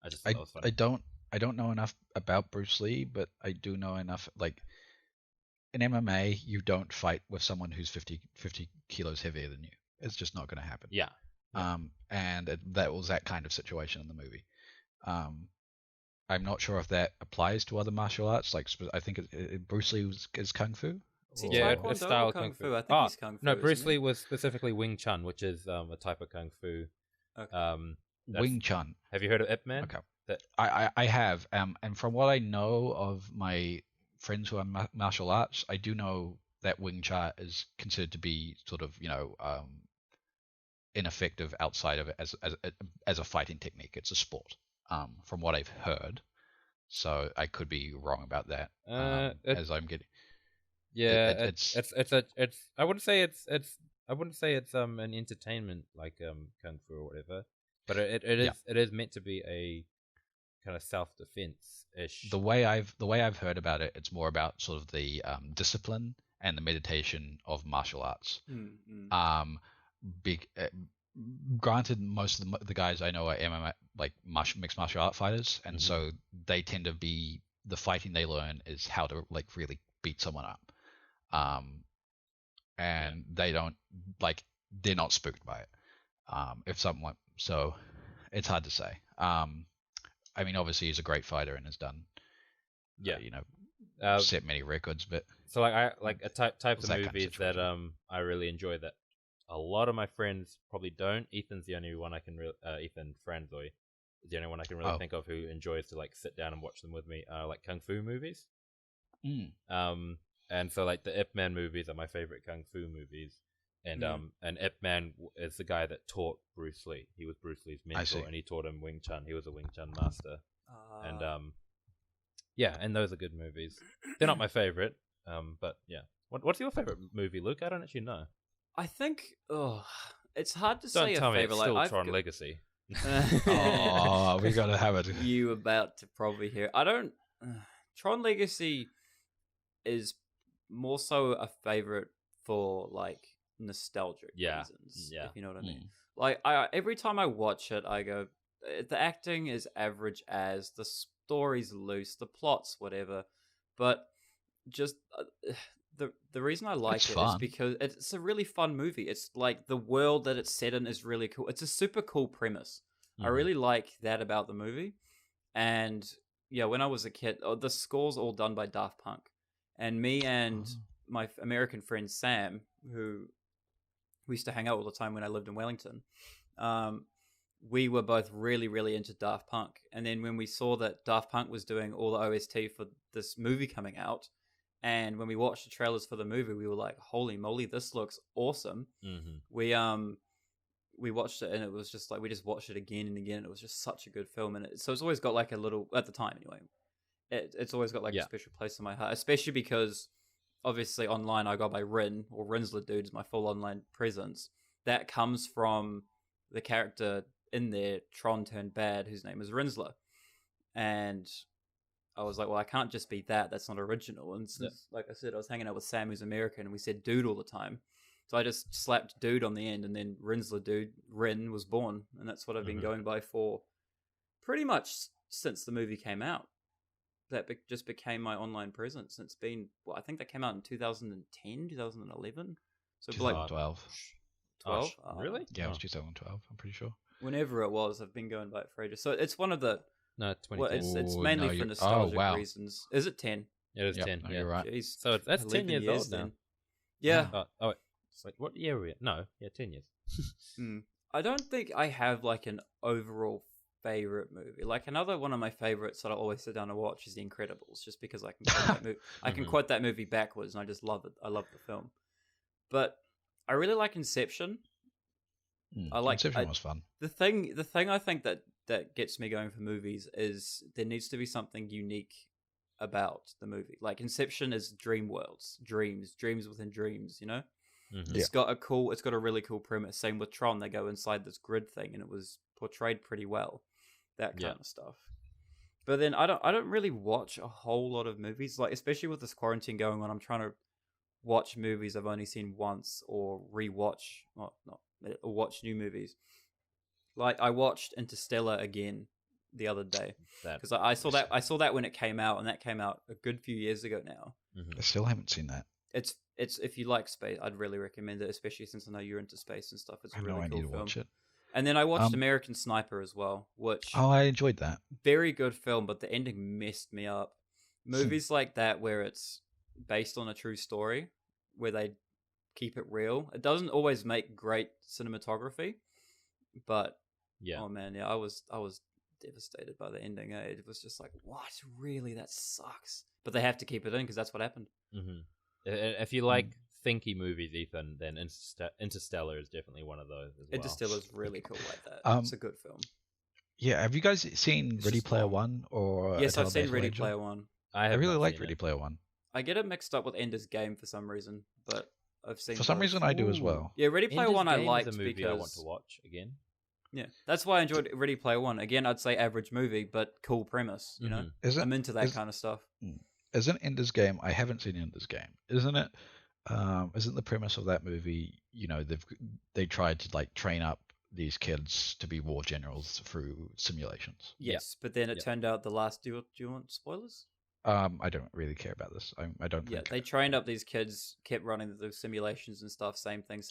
I just thought that was funny. I don't know enough about Bruce Lee, but I do know enough. Like, in MMA, you don't fight with someone who's 50 kilos heavier than you. It's just not going to happen. Yeah. And that was that kind of situation in the movie. I'm not sure if that applies to other martial arts. Like, I think Bruce Lee is Kung Fu. Yeah, it's style Kung Fu. I think he's Kung Fu. No, Bruce Lee was specifically Wing Chun, which is a type of Kung Fu. Okay. Wing Chun. Have you heard of Ip Man? Okay. I have. And from what I know of my friends who are martial arts, I do know that Wing Chun is considered to be sort of, ineffective outside of it as a fighting technique. It's a sport. From what I've heard, so I could be wrong about that. As I'm getting, Yeah, it's I wouldn't say it's an entertainment like kung fu or whatever, but it is meant to be a kind of self-defense ish. The way I've heard about it, it's more about sort of the discipline and the meditation of martial arts. Big. Granted, most of the guys I know are MMA, like mixed martial art fighters, and so they tend to be, the fighting they learn is how to like really beat someone up, and they don't like, they're not spooked by it. If someone, so it's hard to say. I mean, obviously he's a great fighter and has done, set many records, but so like I like a types of movies that I really enjoy that a lot of my friends probably don't. Ethan's the only one I can Ethan Franzoi is the only one I can really think of who enjoys to like sit down and watch them with me. Like kung fu movies. And so like the Ip Man movies are my favorite kung fu movies. And Ip Man is the guy that taught Bruce Lee. He was Bruce Lee's mentor, and he taught him Wing Chun. He was a Wing Chun master. And and those are good movies. They're not my favorite, but yeah. What's your favorite movie, Luke? I don't actually know. I think it's hard to Don't say tell a me favorite. it's still like, Tron Legacy. oh, we gotta have it. You about to probably hear. I don't. Tron Legacy is more so a favorite for like nostalgic reasons. Yeah. If you know what I mean. Like every time I watch it, I go, the acting is average as, the story's loose, the plot's whatever, but just the reason I like it is because it's a really fun movie. It's like the world that it's set in is really cool. It's a super cool premise. I really like that about the movie. And yeah, when I was a kid, the score's all done by Daft Punk. And me and my American friend Sam, who we used to hang out all the time when I lived in Wellington, we were both really, really into Daft Punk. And then when we saw that Daft Punk was doing all the OST for this movie coming out, and when we watched the trailers for the movie, we were like, holy moly, this looks awesome. We watched it, and it was just like, we just watched it again and again. It was just such a good film. And so it's always got like a little, at the time anyway, it's always got like a special place in my heart, especially because obviously online I go by Rin, or Rinsler Dude is my full online presence. That comes from the character in there, Tron turned bad, whose name is Rinsler. And I was like, well, I can't just be that. That's not original. And since, like I said, I was hanging out with Sam, who's American, and we said dude all the time. So I just slapped dude on the end, and then Rinsler Dude, Rin, was born. And that's what I've been going by for pretty much since the movie came out. That just became my online presence. It's been, well, I think that came out in 2010, 2011. So 2012. 12? Really? Yeah, it was 2012, I'm pretty sure. Whenever it was, I've been going by it for ages. So it's one of the... No, 2010. Well, it's mainly for nostalgic reasons. Is it 10? It is 10, yeah. You're right. Jeez. So that's 10 years old now. Then. Yeah. Wait. Like, what year are we at? No, 10 years. I don't think I have like an overall favorite movie. Like another one of my favorites that I always sit down and watch is The Incredibles, just because I can quote that movie. I can quote that movie backwards, and I just love it. I love the film. But I really like Inception. I like Inception was fun. The thing I think that gets me going for movies is there needs to be something unique about the movie. Like Inception is dream worlds, dreams within dreams, you know? It's got a really cool premise. Same with Tron, they go inside this grid thing, and it was portrayed pretty well. That kind of stuff. But then I don't really watch a whole lot of movies, like especially with this quarantine going on. I'm trying to watch movies I've only seen once, or rewatch, or watch new movies. Like I watched Interstellar again the other day because I saw that when it came out, and that came out a good few years ago now. I still haven't seen that. It's if you like space, I'd really recommend it, especially since I know you're into space and stuff. It's a really cool film. Watch it. And then I watched American Sniper as well, which I enjoyed that. Very good film, but the ending messed me up. Movies like that where it's based on a true story, where they keep it real. It doesn't always make great cinematography, but I was devastated by the ending. It was just like, what? Really? That sucks. But they have to keep it in because that's what happened. If you like thinky movies, Ethan, then Interstellar is definitely one of those as well. Interstellar's really cool like that. It's a good film. Yeah, have you guys seen Ready Player One? Or yes, I've seen Ready Player One. I really liked Ready Player One. I get it mixed up with Ender's Game for some reason, but I've seen. For some reason, I do as well. Yeah, Ready Player Ender's One I Game liked is a movie because I want to watch again. Yeah, that's why I enjoyed Ready Player One. Again, I'd say average movie, but cool premise. You know, I'm into that kind of stuff. Isn't Ender's Game? I haven't seen Ender's Game. Isn't it? Isn't the premise of that movie? You know, they tried to like train up these kids to be war generals through simulations. Yes, but then it turned out the last. Do you want spoilers? I don't really care about this. I don't. Yeah, they trained up these kids, kept running the simulations and stuff. Same thing,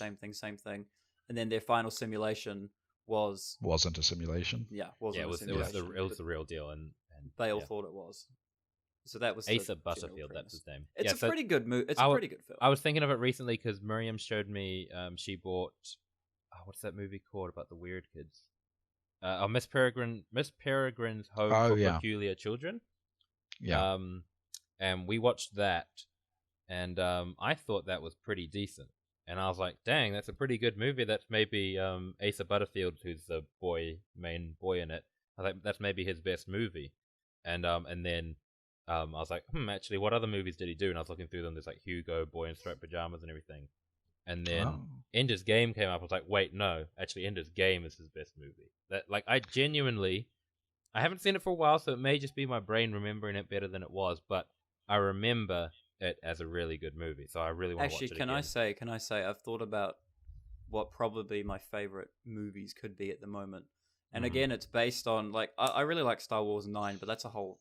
and then their final simulation wasn't a simulation. Yeah, it was the real deal, and they all thought it was. So that was Asa Butterfield. That's his name. It's a pretty good movie. It's a pretty good film. I was thinking of it recently because Miriam showed me. She bought. What's that movie called about the weird kids? Miss Peregrine's Home for Peculiar Children. Yeah. And we watched that, and I thought that was pretty decent. And I was like, dang, that's a pretty good movie. That's maybe Asa Butterfield, who's the main boy in it. I was like, that's maybe his best movie. And then I was like, actually, what other movies did he do? And I was looking through them. There's like Hugo, Boy in Striped Pajamas, and everything. And then Ender's Game came up. I was like, wait, no, actually, Ender's Game is his best movie. That like I haven't seen it for a while, so it may just be my brain remembering it better than it was. But I remember it as a really good movie, so I really want to watch it again. Actually, can I say I've thought about what probably my favorite movies could be at the moment, and again, it's based on like I really like Star Wars 9, but that's a whole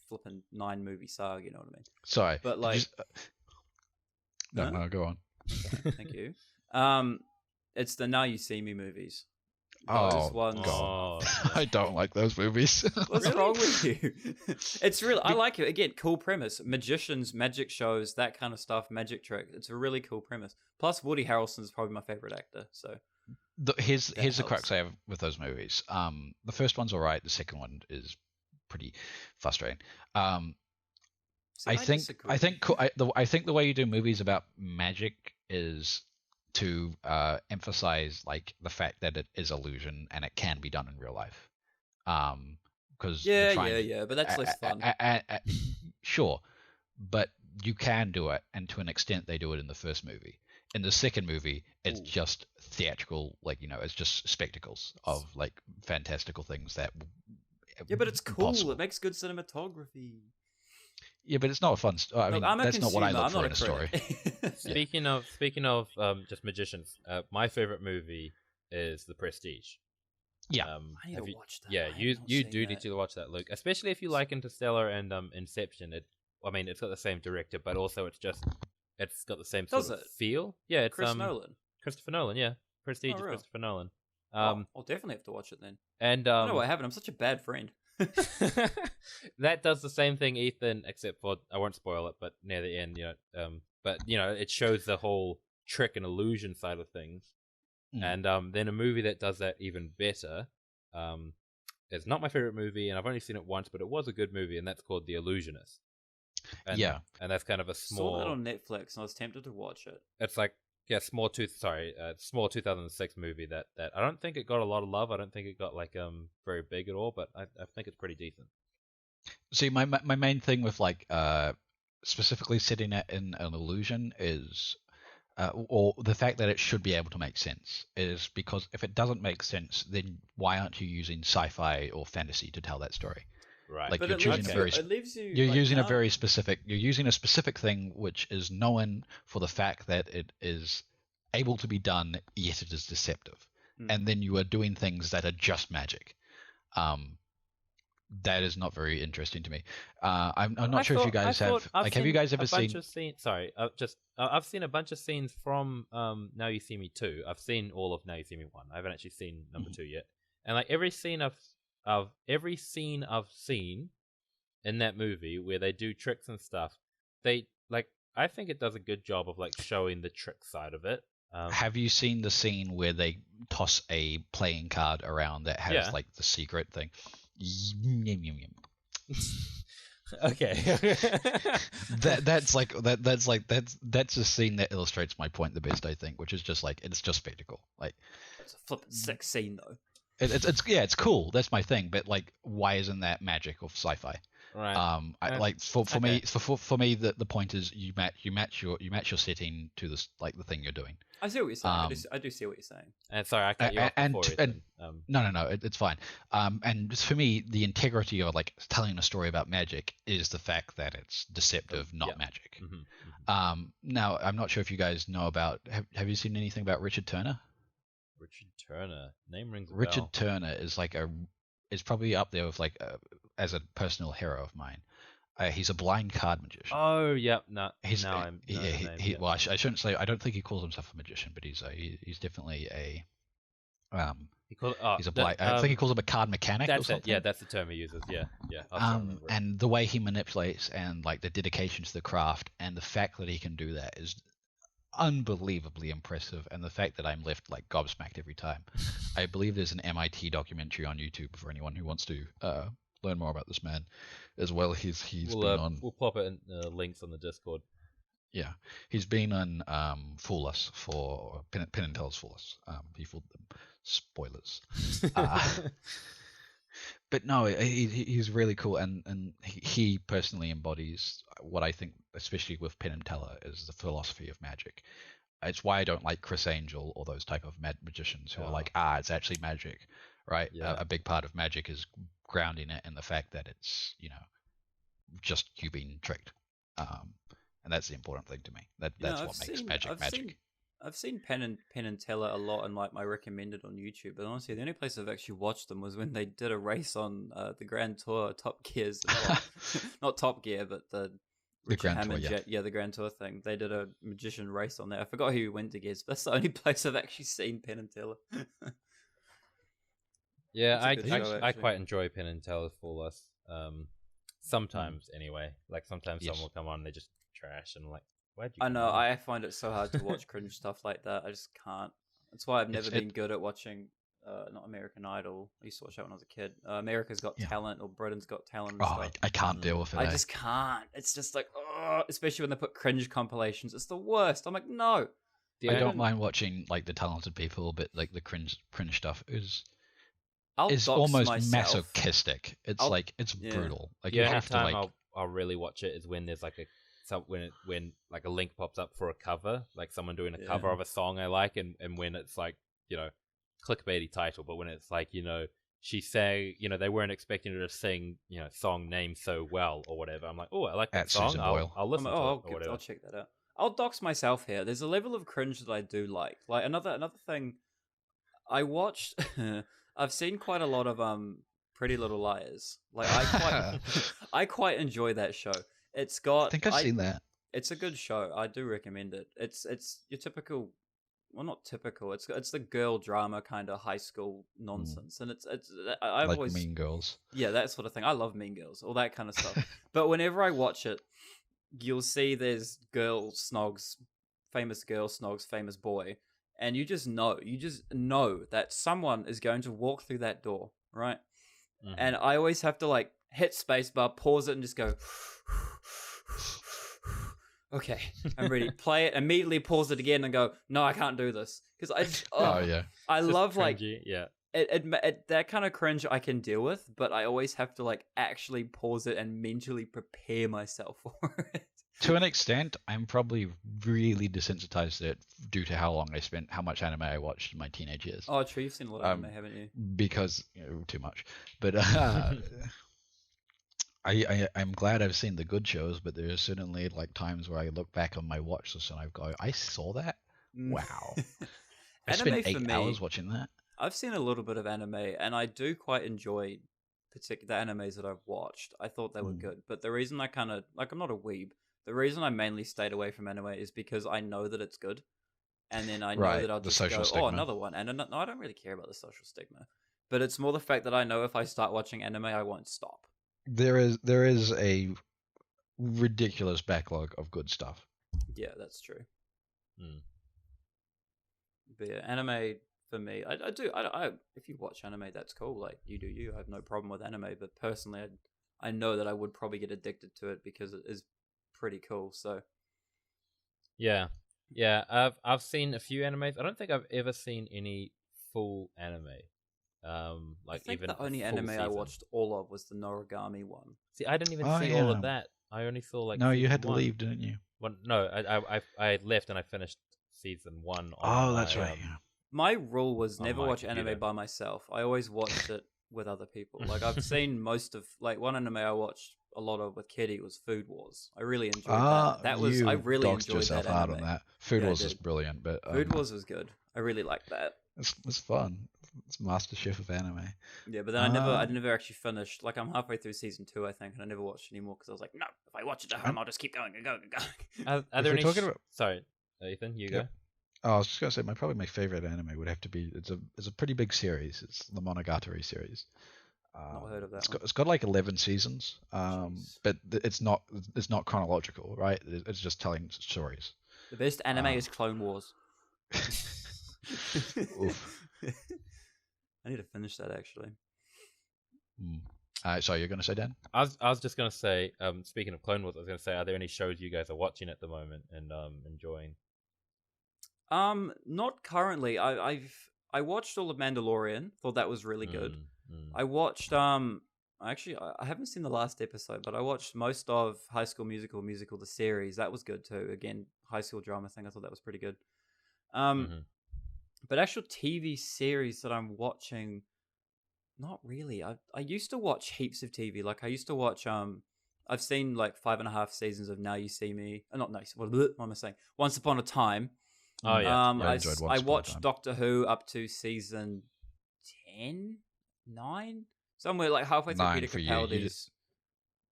flipping 9 movie saga. You know what I mean? Sorry, but like, no, go on. Thank you. It's the Now You See Me movies. Oh, God. I don't like those movies. What's wrong with you? It's really, I like it. Again, cool premise. Magicians, magic shows, that kind of stuff, magic trick. It's a really cool premise. Plus, Woody Harrelson is probably my favorite actor. So here's the crux I have with those movies. The first one's all right. The second one is pretty frustrating. I think the way you do movies about magic is to emphasize like the fact that it is illusion and it can be done in real life. Because but that's less fun. Sure, but you can do it, and to an extent they do it in the first movie. In the second movie, it's just theatrical, like it's just spectacles of like fantastical things that. Yeah, but it's cool. Impossible. It makes good cinematography. Yeah, but it's not a fun. I mean, that's not what I look for in a story. Speaking of just magicians, my favorite movie is The Prestige. Yeah, I need to watch that. Yeah, you do need to watch that, Luke. Especially if you like Interstellar and Inception. It's got the same director, but also it's got the same sort of feel. Yeah, it's Christopher Nolan. Yeah, Prestige is Christopher Nolan. I'll definitely have to watch it then. And no, I haven't. I'm such a bad friend. That does the same thing, Ethan, except for I won't spoil it, but near the end, it shows the whole trick and illusion side of things. And then a movie that does that even better is not my favorite movie, and I've only seen it once, but it was a good movie, and that's called The Illusionist. And that's kind of a small. I saw that on Netflix, and I was tempted to watch it. It's like small 2006 movie that I don't think it got a lot of love. I don't think it got like very big at all, but I think it's pretty decent. See, my main thing with like specifically setting it in an illusion is or the fact that it should be able to make sense is because if it doesn't make sense, then why aren't you using sci-fi or fantasy to tell that story? Right. Like but you're using a specific thing which is known for the fact that it is able to be done, yet it is deceptive. And then you are doing things that are just magic. That is not very interesting to me. I'm not sure if you guys have. Like, have you guys ever seen? I've seen a bunch of scenes from Now You See Me 2. I've seen all of Now You See Me 1. I haven't actually seen number 2 yet. And like every scene I've seen in that movie where they do tricks and stuff, I think it does a good job of like showing the trick side of it. Have you seen the scene where they toss a playing card around that has like the secret thing? Okay. that's a scene that illustrates my point the best, I think, which is just like it's just spectacle. Like it's a flippin' sick scene though. It's cool. That's my thing. But like, why isn't that magic or sci-fi? Right. Like for Okay. me, the point is you match your setting to this, like the thing you're doing. I see what you're saying. I do see what you're saying. And sorry, I cut you off and, before. and no, it's fine. And just for me, the integrity of like telling a story about magic is the fact that it's deceptive, not magic. Now I'm not sure if you guys know about. Have you seen anything about Richard Turner? Richard Turner, name rings a bell. Richard Turner is probably up there with like as a personal hero of mine. He's a blind card magician. Oh, yep. No, He's now I'm. well, I shouldn't say. I don't think he calls himself a magician, but he's definitely a he's a blind. I think he calls him a card mechanic. That's or something. it. Yeah, that's the term he uses. Yeah. And the way he manipulates and like the dedication to the craft and the fact that he can do that is unbelievably impressive, and the fact that I'm left like gobsmacked every time. I believe there's an MIT documentary on YouTube for anyone who wants to learn more about this man as well. He's been on. We'll pop it in links on the Discord. Yeah, he's been on Fool Us for Penn and Teller's Fool Us. He fooled them. Spoilers. But no, he's really cool, and he personally embodies what I think, especially with Penn and Teller, is the philosophy of magic. It's why I don't like Chris Angel or those type of magicians who are like, it's actually magic, right? Yeah. A big part of magic is grounding it in the fact that it's, just you being tricked. And that's the important thing to me. That's what makes magic magic. I've seen Penn and Teller a lot in like my recommended on YouTube, but honestly, the only place I've actually watched them was when they did a race on the Grand Tour Top Gears. Not Top Gear, but the Grand Tour, the Grand Tour thing. They did a magician race on there. I forgot who went against, but that's the only place I've actually seen Penn and Teller. Yeah, I quite enjoy Penn and Teller's Fool Us. Sometimes anyway, like sometimes someone will come on and they just trash and like. I know, I find it so hard to watch cringe stuff like that. I just can't. That's why I've never been good at watching, not American Idol. I used to watch that when I was a kid. America's Got Talent or Britain's Got Talent. And stuff. I can't deal with it. I just can't. It's just like, especially when they put cringe compilations. It's the worst. I'm like, no. I don't mind watching like the talented people, but like the cringe stuff is almost masochistic. It's it's brutal. Like you have to like. I'll really watch it is when there's like when like a link pops up for a cover, like someone doing a cover of a song I like, and when it's like, clickbaity title, but when it's like, she sang, they weren't expecting her to sing, song name so well or whatever. I'm like, oh, I like that song. I'll listen to it or whatever. I'll check that out. I'll dox myself here. There's a level of cringe that I do like. Like another thing I watched. I've seen quite a lot of Pretty Little Liars. Like I quite enjoy that show. It's got. I think I've seen that. It's a good show. I do recommend it. It's your typical, well, not typical. It's the girl drama kind of high school nonsense, and I've like always Mean Girls. Yeah, that sort of thing. I love Mean Girls, all that kind of stuff. But whenever I watch it, you'll see there's girl snogs, famous girl snogs, famous boy, and you just know that someone is going to walk through that door, right? Mm-hmm. And I always have to like hit spacebar, pause it, and just go. Okay, I'm ready. Play it, immediately pause it again, and go. No, I can't do this because I love cringy, like that kind of cringe I can deal with, but I always have to like actually pause it and mentally prepare myself for it. To an extent, I'm probably really desensitized to it due to how much anime I watched in my teenage years. Oh, true. You've seen a lot of anime, haven't you? Because too much, but. I'm glad I've seen the good shows, but there are certainly like times where I look back on my watch list and I go, I saw that? Wow. I spent 8 hours watching that. I've seen a little bit of anime, and I do quite enjoy the animes that I've watched. I thought they were good, but the reason I kind of, like, I'm not a weeb. The reason I mainly stayed away from anime is because I know that it's good, and then I know that I'll just go, stigma. Another one. And no, I don't really care about the social stigma, but it's more the fact that I know if I start watching anime, I won't stop. There is a ridiculous backlog of good stuff. Yeah, that's true. But yeah, anime for me, I do. If you watch anime, that's cool. Like you do you. I have no problem with anime. But personally, I know that I would probably get addicted to it because it is pretty cool. So yeah. I've seen a few animes. I don't think I've ever seen any full anime. Like I think even the only full anime I season. watched all of was the Noragami one. See, I didn't even Oh, see all yeah. of that. I only saw like No, you season had to one. leave, didn't you? No, I left and I finished season 1 on Oh, my that's right. Yeah. My rule was On never my watch computer. anime by myself. I always watched it with other people. Like I've seen most of like one anime I watched a lot of with Kitty was Food Wars. I really enjoyed that. That was I You really doxed enjoyed yourself that hard anime. on that. Food Yeah, I Wars is did. brilliant, but Food Wars was good. I really liked that. it's fun. It's Master Chef of anime. Yeah, but then I never actually finished. Like I'm halfway through season 2, I think, and I never watched anymore because I was like, no, if I watch it at home, I'll just keep going and going and going. Are If there we're any? talking about- Sorry, Ethan, you Yep. go. Oh, I was just gonna say probably my favorite anime would have to be it's a pretty big series. It's the Monogatari series. Not heard of that It's got like 11 seasons, Jeez. but it's not chronological, right? It's just telling stories. The best anime Ah. is Clone Wars. Oof. I need to finish that actually. So you're gonna say, Dan? I was just gonna say, speaking of Clone Wars, I was gonna say, are there any shows you guys are watching at the moment and enjoying? Not currently. I watched all of Mandalorian. Thought that was really good. I watched actually I haven't seen the last episode, but I watched most of High School Musical the series. That was good too. Again, high school drama thing. I thought that was pretty good. But actual TV series that I'm watching, not really. I used to watch heaps of TV. Like I used to watch I've seen like 5.5 seasons of Now You See Me. Not No. What am I saying? Once Upon a Time. Oh yeah, I enjoyed Once Upon I a watched Time. Doctor Who up to season 10, 9, somewhere like halfway through 9 Peter for you. Capaldi's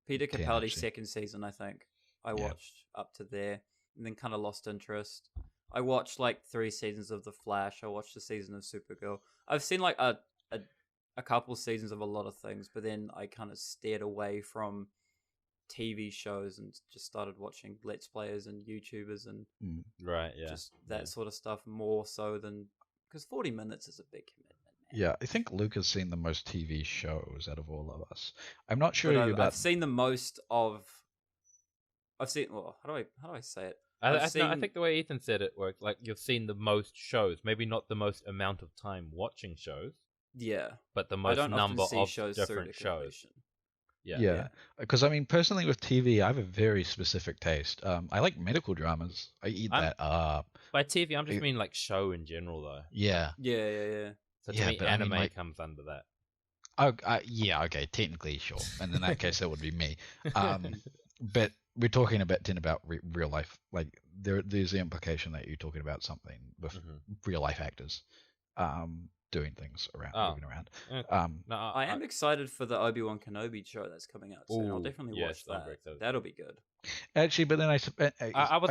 10, Capaldi's actually. second season. I think I Yeah. watched up to there, and then kind of lost interest. I watched like 3 seasons of The Flash. I watched a season of Supergirl. I've seen like a couple seasons of a lot of things, but then I kind of steered away from TV shows and just started watching Let's Players and YouTubers and right, yeah, just that sort of stuff more so than because 40 minutes is a big commitment, man. Yeah, I think Luke has seen the most TV shows out of all of us. I'm not sure But about. I've seen the most of. I've seen. Well, how do I say it? I seen- think the way Ethan said it worked. Like you've seen the most shows, maybe not the most amount of time watching shows, Yeah, but the I most don't number often see of shows through different to shows. completion. Yeah, because I mean, personally with TV, I have a very specific taste. I like medical dramas. I eat that up. By TV, I'm just mean like show in general, though. Yeah. Yeah. So to Yeah, me, but I mean, anime like- comes under that. Oh, yeah. Okay, technically, sure. And in that case, that would be me. But we're talking about real life. Like there's the implication that you're talking about something with real life actors, doing things moving around. No, I am excited for the Obi-Wan Kenobi show that's coming out soon. I'll Ooh, definitely yes, watch I'm very that. excited. That'll be good. Actually, but then I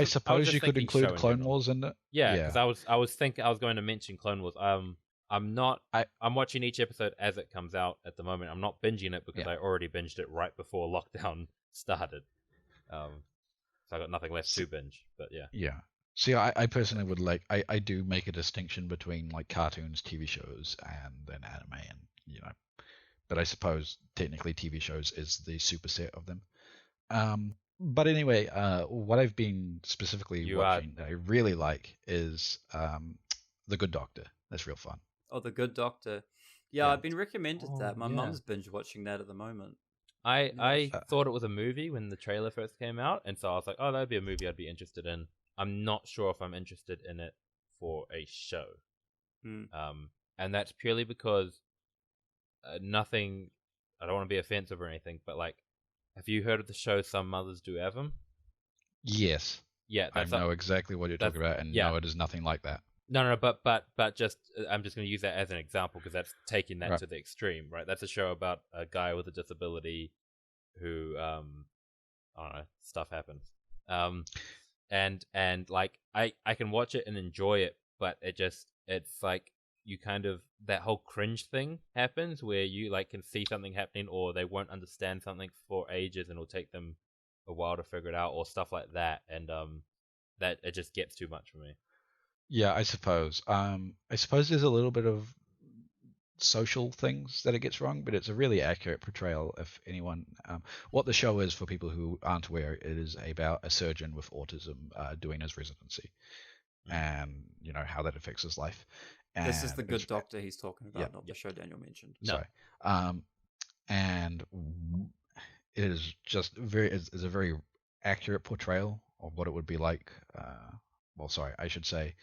suppose just you could thinking include show in Clone general. Wars in it. Yeah, because I was going to mention Clone Wars. I'm watching each episode as it comes out at the moment. I'm not binging it because I already binged it right before lockdown started. So I got nothing left to binge. But yeah. Yeah. See, I personally would like I do make a distinction between like cartoons, TV shows, and then anime, and but I suppose technically TV shows is the superset of them. But anyway, what I've been specifically watching that I really like is The Good Doctor. That's real fun. Oh, The Good Doctor. Yeah, I've been recommended that. My mum's binge watching that at the moment. I thought it was a movie when the trailer first came out, and so I was like, oh, that'd be a movie I'd be interested in. I'm not sure if I'm interested in it for a show. And that's purely because nothing, I don't want to be offensive or anything, but like, have you heard of the show Some Mothers Do Have 'Em? Yes. Yeah, I know exactly what you're talking about, and no, it is nothing like that. No, but just I'm just going to use that as an example because that's taking that to the extreme, right? That's a show about a guy with a disability who, I don't know, stuff happens, and like I can watch it and enjoy it, but it's like you kind of that whole cringe thing happens where you like can see something happening or they won't understand something for ages and it'll take them a while to figure it out or stuff like that, and that it just gets too much for me. Yeah, I suppose. I suppose there's a little bit of social things that it gets wrong, but it's a really accurate portrayal. If anyone, what the show is for people who aren't aware, it is about a surgeon with autism doing his residency, and how that affects his life. This is the and Good Doctor he's talking about, Yeah. not the show Daniel mentioned. No. Sorry. And it is just is a very accurate portrayal of what it would be like. Well, sorry, I should say,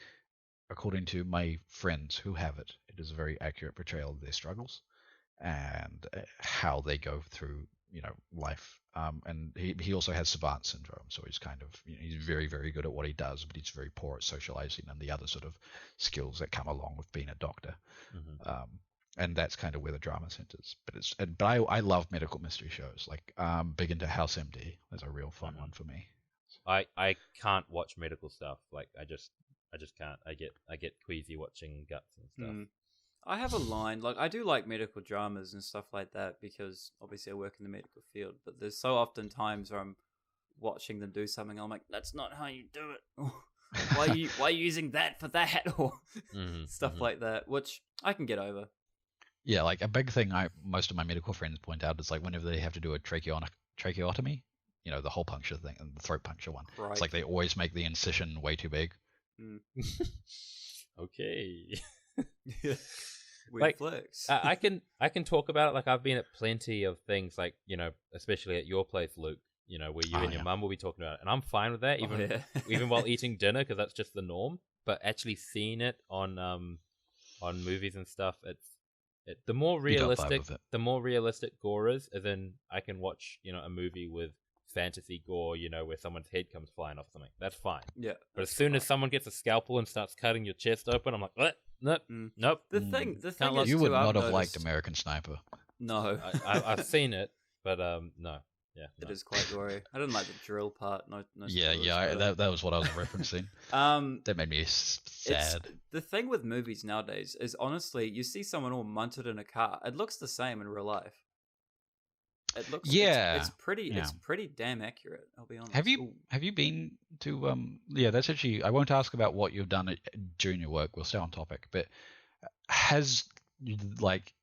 according to my friends who have it, it is a very accurate portrayal of their struggles and how they go through, life. And he also has savant syndrome, so he's kind of, he's very, very good at what he does, but he's very poor at socializing and the other sort of skills that come along with being a doctor. Mm-hmm. And that's kind of where the drama centers. But I love medical mystery shows. Like big into House MD. That's a real fun one for me. I can't watch medical stuff. Like I just can't. I get queasy watching guts and stuff. I have a line, like I do like medical dramas and stuff like that because obviously I work in the medical field, but there's so often times where I'm watching them do something, I'm like, that's not how you do it. why are you using that for that? Or stuff like that, which I can get over. Yeah, like a big thing most of my medical friends point out is like whenever they have to do a tracheotomy, the hole puncture thing and the throat puncture one. Right. It's like they always make the incision way too big. Okay. Weird flex. I can talk about it. Like I've been at plenty of things, like especially at your place, Luke. Where you and your mum will be talking about it, and I'm fine with that, even while eating dinner, because that's just the norm. But actually seeing it on movies and stuff, the more realistic gore is, as in I can watch a movie with fantasy gore, where someone's head comes flying off something. That's fine. Yeah. But as soon as someone gets a scalpel and starts cutting your chest open, I'm like, what? Nope. The thing Can't is, you would too, I've not have noticed- liked American Sniper. No, I've seen it, but no. Yeah, it is quite gory. I didn't like the drill part. No. Yeah. That was what I was referencing. That made me sad. The thing with movies nowadays is honestly, you see someone all munted in a car, it looks the same in real life. It looks it's pretty damn accurate, I'll be honest. Have you been to that's actually, I won't ask about what you've done during your work, we'll stay on topic, but has like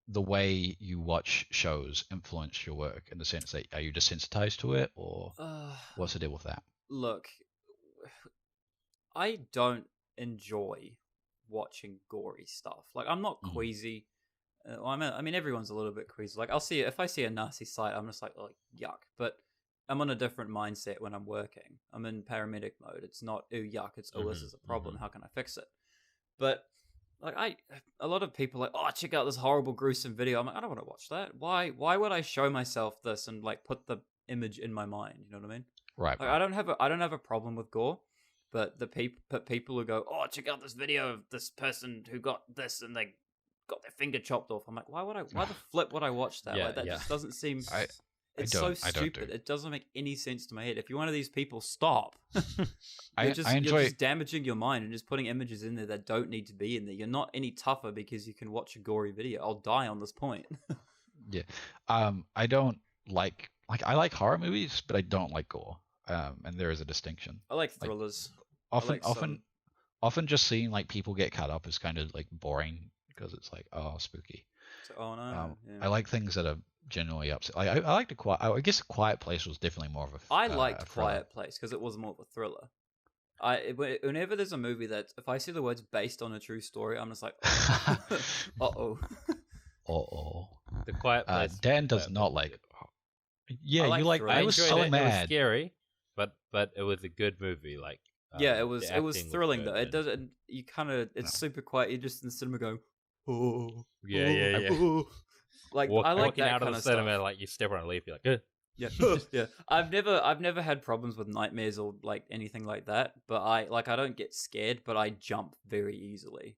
the way you watch shows influenced your work in the sense that are you desensitized to it, or what's the deal with that? Look, I don't enjoy watching gory stuff. Like I'm not queasy. I mean, everyone's a little bit queasy. Like, if I see a nasty sight, I'm just like, oh, yuck. But I'm on a different mindset when I'm working. I'm in paramedic mode. It's not, oh, yuck. It's, oh, this is a problem. How can I fix it? But, like, a lot of people are like, oh, check out this horrible, gruesome video. I'm like, I don't want to watch that. Why would I show myself this and, like, put the image in my mind? You know what I mean? Right. Like, I don't have a problem with gore. But people who go, oh, check out this video of this person who got this and they got their finger chopped off. I'm like, why the flip would I watch that? Like, that just doesn't seem. It's so stupid. It doesn't make any sense to my head. If you're one of these people, stop. You're just damaging your mind and just putting images in there that don't need to be in there. You're not any tougher because you can watch a gory video. I'll die on this point. Yeah. I don't like I like horror movies, but I don't like gore. And there is a distinction. I like thrillers. Often just seeing like people get cut up is kind of like boring because it's like, oh, spooky. So, oh no. I like things that are generally upset. I like I guess Quiet Place was definitely more of a. I liked Quiet Place because it was more of a thriller. Whenever there's a movie that if I see the words based on a true story, I'm just like, uh-oh. The Quiet Place. Dan does not like it. Yeah, I you like. I was enjoyed so it. mad. It was scary, but it was a good movie. Like it was thrilling though. It doesn't. You kind of super quiet. You're just in the cinema going, oh yeah. Oh. Like I like walking that out kind of the of cinema, stuff. like you step on a leaf, you're like, yeah. I've never had problems with nightmares or like anything like that. But I don't get scared, but I jump very easily.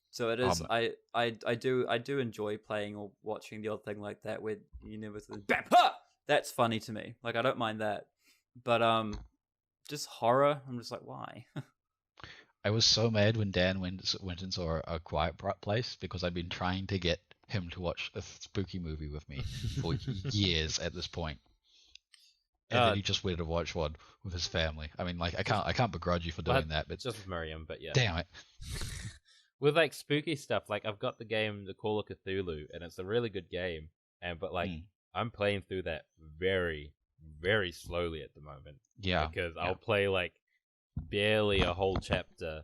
So it is. I do enjoy playing or watching the odd thing like that where you never bam, ha! That's funny to me. Like I don't mind that, but just horror. I'm just like, why? I was so mad when Dan went and saw a Quiet Place because I've been trying to get him to watch a spooky movie with me for years at this point. And then he just wanted to watch one with his family. I mean, like I can't begrudge you for doing that, but just with Miriam. But yeah, damn it. With like spooky stuff, like I've got the game The Call of Cthulhu, and it's a really good game. But like I'm playing through that very, very slowly at the moment. Yeah, because I'll play like barely a whole chapter,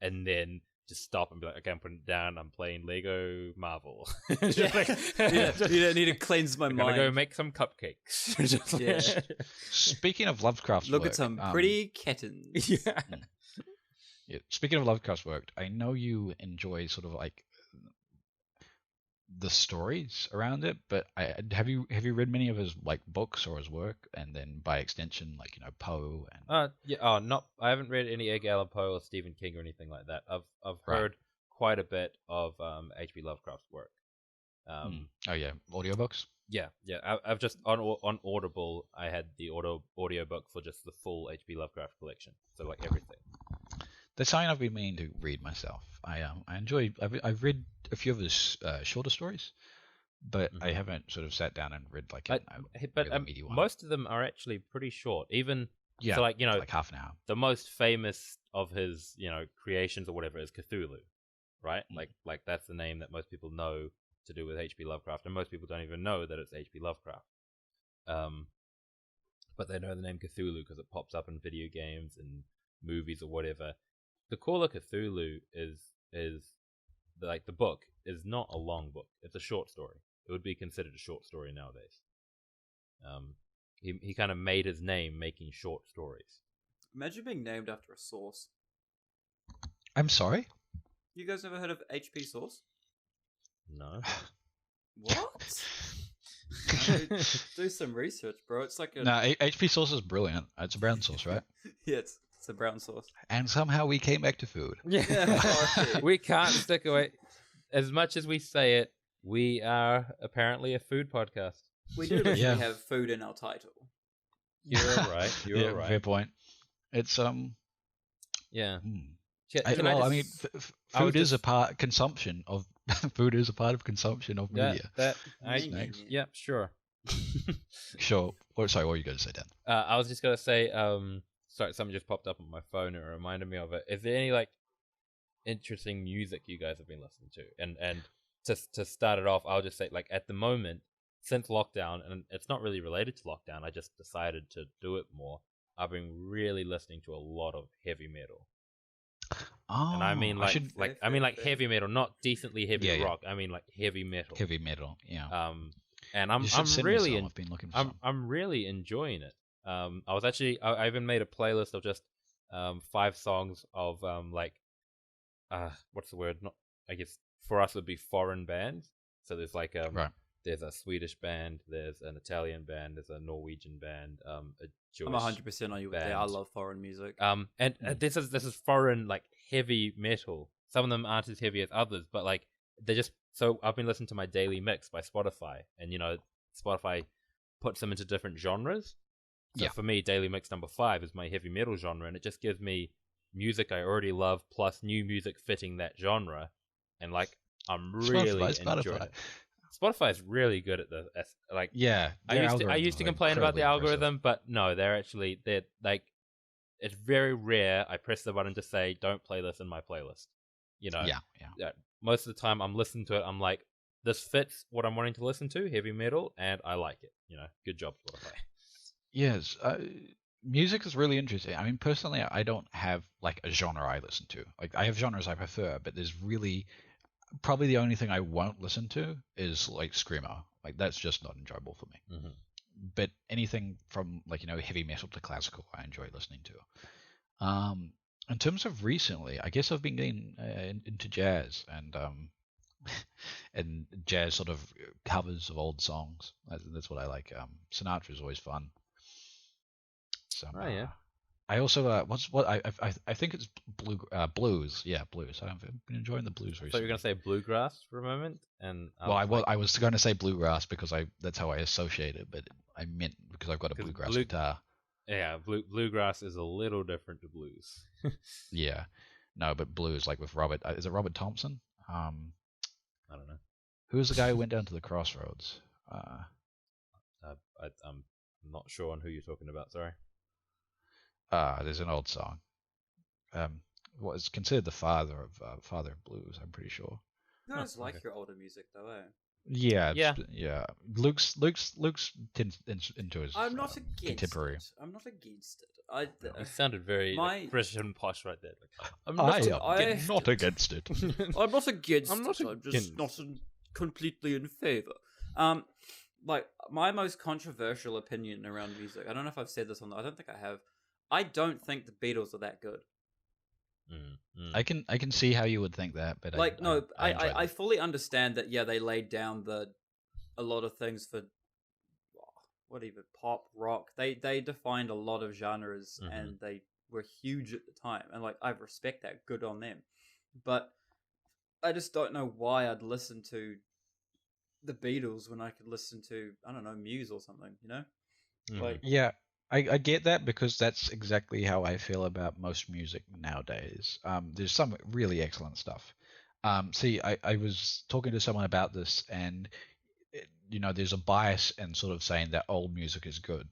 and then just stop and be like, okay, I'm putting it down. I'm playing Lego Marvel. Yeah, you don't need to cleanse my I'm mind. gonna go make some cupcakes. Speaking of Lovecraft's Look work, at some pretty kittens. Yeah. Yeah, speaking of Lovecraft's work, I know you enjoy sort of like the stories around it, but have you read many of his like books or his work, and then by extension, like Poe and I haven't read any Edgar Allan Poe or Stephen King or anything like that. I've Right. heard quite a bit of H.P. Lovecraft's work. oh yeah, audiobooks. Yeah. I've just on Audible. I had the audiobook for just the full H.P. Lovecraft collection, so like everything. That's something I've been meaning to read myself. I enjoy. I've read a few of his shorter stories, but I haven't sort of sat down and read like a really meaty one. Most of them are actually pretty short. Even Yeah, so, like like half an hour. the most famous of his creations or whatever is Cthulhu, right? Like that's the name that most people know to do with H.P. Lovecraft, and most people don't even know that it's H.P. Lovecraft. But they know the name Cthulhu because it pops up in video games and movies or whatever. The Call of Cthulhu is like the book is not a long book. It's a short story. It would be considered a short story nowadays. He kind of made his name making short stories. Imagine being named after a sauce. I'm sorry. You guys never heard of HP sauce? No. What? Do some research, bro. It's like a No, HP sauce is brilliant. It's a brown sauce, right? yeah, it's a brown sauce. And somehow we came back to food. Yeah. We can't stick away. As much as we say it, we are apparently a food podcast. We do literally have food in our title. You're right. You're right. Fair point. It's Yeah. Food is a part consumption of food is a part of consumption of media. Yeah, sure. Sure. Sorry, what were you going to say, Dan? I was just gonna say, sorry, something just popped up on my phone and it reminded me of it. Is there any like interesting music you guys have been listening to? And to start it off, I'll just say, like, at the moment, since lockdown, and it's not really related to lockdown, I just decided to do it more. I've been really listening to a lot of heavy metal. Oh, And I mean like heavy metal, not decently heavy rock. I mean like heavy metal. Heavy metal, yeah. And I'm really enjoying it. I even made a playlist of just 5 songs of what's the word? Not, I guess for us it would be foreign bands. So there's like there's a Swedish band, there's an Italian band, there's a Norwegian band, a Jewish. I'm 100% on you with that. I love foreign music. And this is foreign like heavy metal. Some of them aren't as heavy as others, but like they're just. So I've been listening to my daily mix by Spotify, and Spotify puts them into different genres. So for me, daily mix number 5 is my heavy metal genre, and it just gives me music I already love plus new music fitting that genre, and like I'm really enjoying it. Spotify is really good at the like. Yeah, I used to complain about the algorithm, but no, they're like, it's very rare I press the button to say don't play this in my playlist. Most of the time I'm listening to it, I'm like, this fits what I'm wanting to listen to, heavy metal, and I like it. Good job, Spotify. Yes, music is really interesting. I mean, personally, I don't have like a genre I listen to. Like, I have genres I prefer, but there's really probably the only thing I won't listen to is like screamo. Like, that's just not enjoyable for me. Mm-hmm. But anything from like heavy metal to classical, I enjoy listening to. In terms of recently, I guess I've been getting into jazz and and jazz sort of covers of old songs. That's what I like. Sinatra is always fun. So, I also I think it's blues. Yeah, blues. I've been enjoying the blues recently. So you're gonna say bluegrass for a moment, and I was going to say bluegrass because that's how I associate it, but I meant because I've got a bluegrass guitar. Yeah, bluegrass is a little different to blues. Yeah, no, but blues like with Robert. Is it Robert Thompson? I don't know. Who's the guy who went down to the crossroads? I'm not sure on who you're talking about. Sorry. There's an old song. What is considered the father of blues? I'm pretty sure. You guys like your older music, though, eh? Yeah, Yeah. yeah. Luke's tends into his I'm not against contemporary. it. I'm not against it. You sounded very my British and posh right there. Like, I'm I not am against not it. against it. I'm not against I'm not it. I'm just against. not completely in favor. Like my most controversial opinion around music. I don't know if I've said this on. I don't think I have. I don't think the Beatles are that good. I can see how you would think that, but Like, no, I enjoy I them. fully understand that. Yeah, they laid down a lot of things for what even pop rock. They defined a lot of genres, and they were huge at the time. And like, I respect that. Good on them. But I just don't know why I'd listen to the Beatles when I could listen to, I don't know, Muse or something, you know? Like, Yeah, I get that because that's exactly how I feel about most music nowadays. There's some really excellent stuff. See, I was talking to someone about this, and there's a bias in sort of saying that old music is good,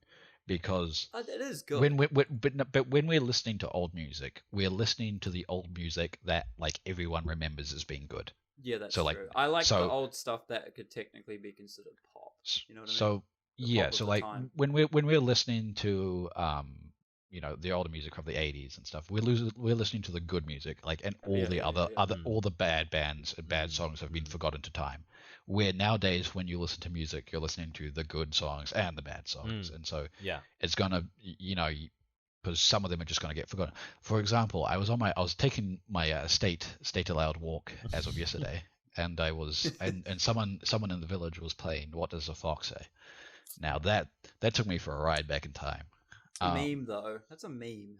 because it is good. but when we're listening to old music, we're listening to the old music that like everyone remembers as being good. Yeah, that's So like, true. I like the so old stuff that could technically be considered pop. You know what I mean? so The yeah, pop of so the like time. when we're listening to the older music from the 80s and stuff, we're listening to the good music, like, and all the other all the bad bands and bad songs have been forgotten to time. Where nowadays, when you listen to music, you're listening to the good songs and the bad songs, and so Yeah. it's gonna, because some of them are just gonna get forgotten. For example, I was taking my state allowed walk as of yesterday, and I was and someone in the village was playing "What Does a Fox Say." Now that took me for a ride back in time. It's a meme, though. That's a meme.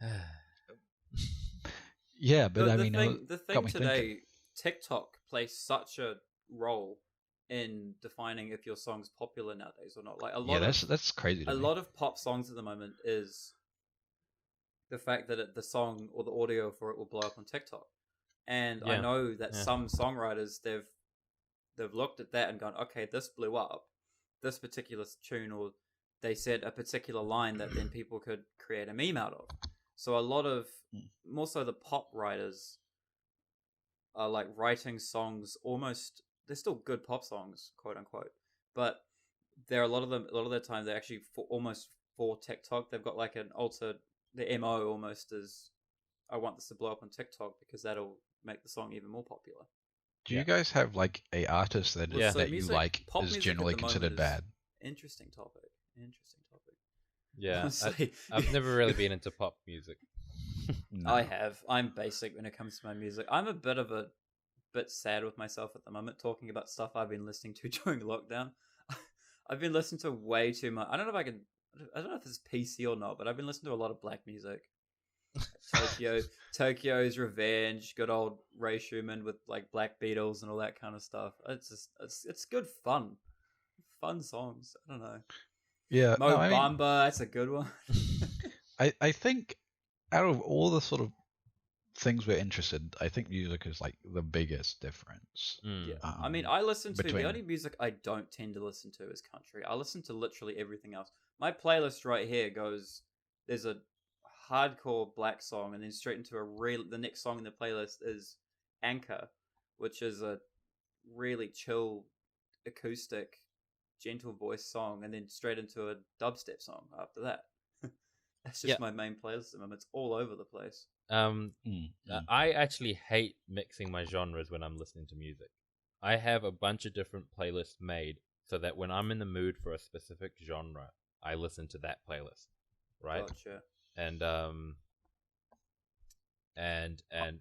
Yeah, but I mean, the got thing me today, thinking. TikTok plays such a role in defining if your song's popular nowadays or not. Like That's crazy to a me. lot of pop songs at the moment is the fact that the song or the audio for it will blow up on TikTok. And I know that some songwriters they've looked at that and gone, okay, this blew up, this particular tune, or they said a particular line that then people could create a meme out of. So a lot of, more so the pop writers, are like writing songs almost, they're still good pop songs, quote unquote, but there are a lot of their time they're actually almost for TikTok. They've got like an the MO almost is, I want this to blow up on TikTok because that'll make the song even more popular. Do you guys have like a artist that that you like pop is music generally at the considered moment is bad? Interesting topic. Yeah, Honestly, I've never really been into pop music. No. I have. I'm basic when it comes to my music. I'm a bit sad with myself at the moment talking about stuff I've been listening to during lockdown. I've been listening to way too much. I don't know if it's PC or not, but I've been listening to a lot of black music. Tokyo's Revenge, good old Ray Schumann with like Black Beatles and all that kind of stuff. It's good fun songs. I don't know. Yeah, Mo Bamba, that's a good one. I think out of all the sort of things we're interested, I think music is like the biggest difference. Yeah, I mean, the only music I don't tend to listen to is country. I listen to literally everything else. My playlist right here goes, there's a hardcore black song, and then straight into the next song in the playlist is Anchor, which is a really chill, acoustic, gentle voice song, and then straight into a dubstep song after that. That's just my main playlist at the moment. It's all over the place. I actually hate mixing my genres when I'm listening to music. I have a bunch of different playlists made so that when I'm in the mood for a specific genre, I listen to that playlist, right? Gotcha. And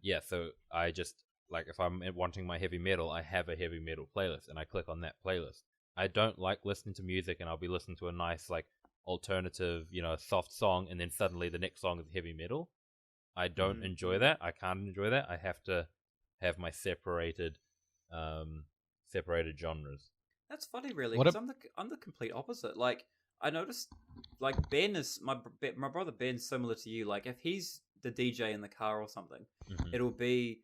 yeah, so I just, like, if I'm wanting my heavy metal, I have a heavy metal playlist and I click on that playlist. I don't like listening to music and I'll be listening to a nice like alternative, soft song, and then suddenly the next song is heavy metal. I don't enjoy that. I can't enjoy that. I have to have my separated genres. That's funny, really, because I'm the complete opposite. Like, I noticed, like, Ben is my brother Ben's similar to you. Like, if he's the DJ in the car or something, it'll be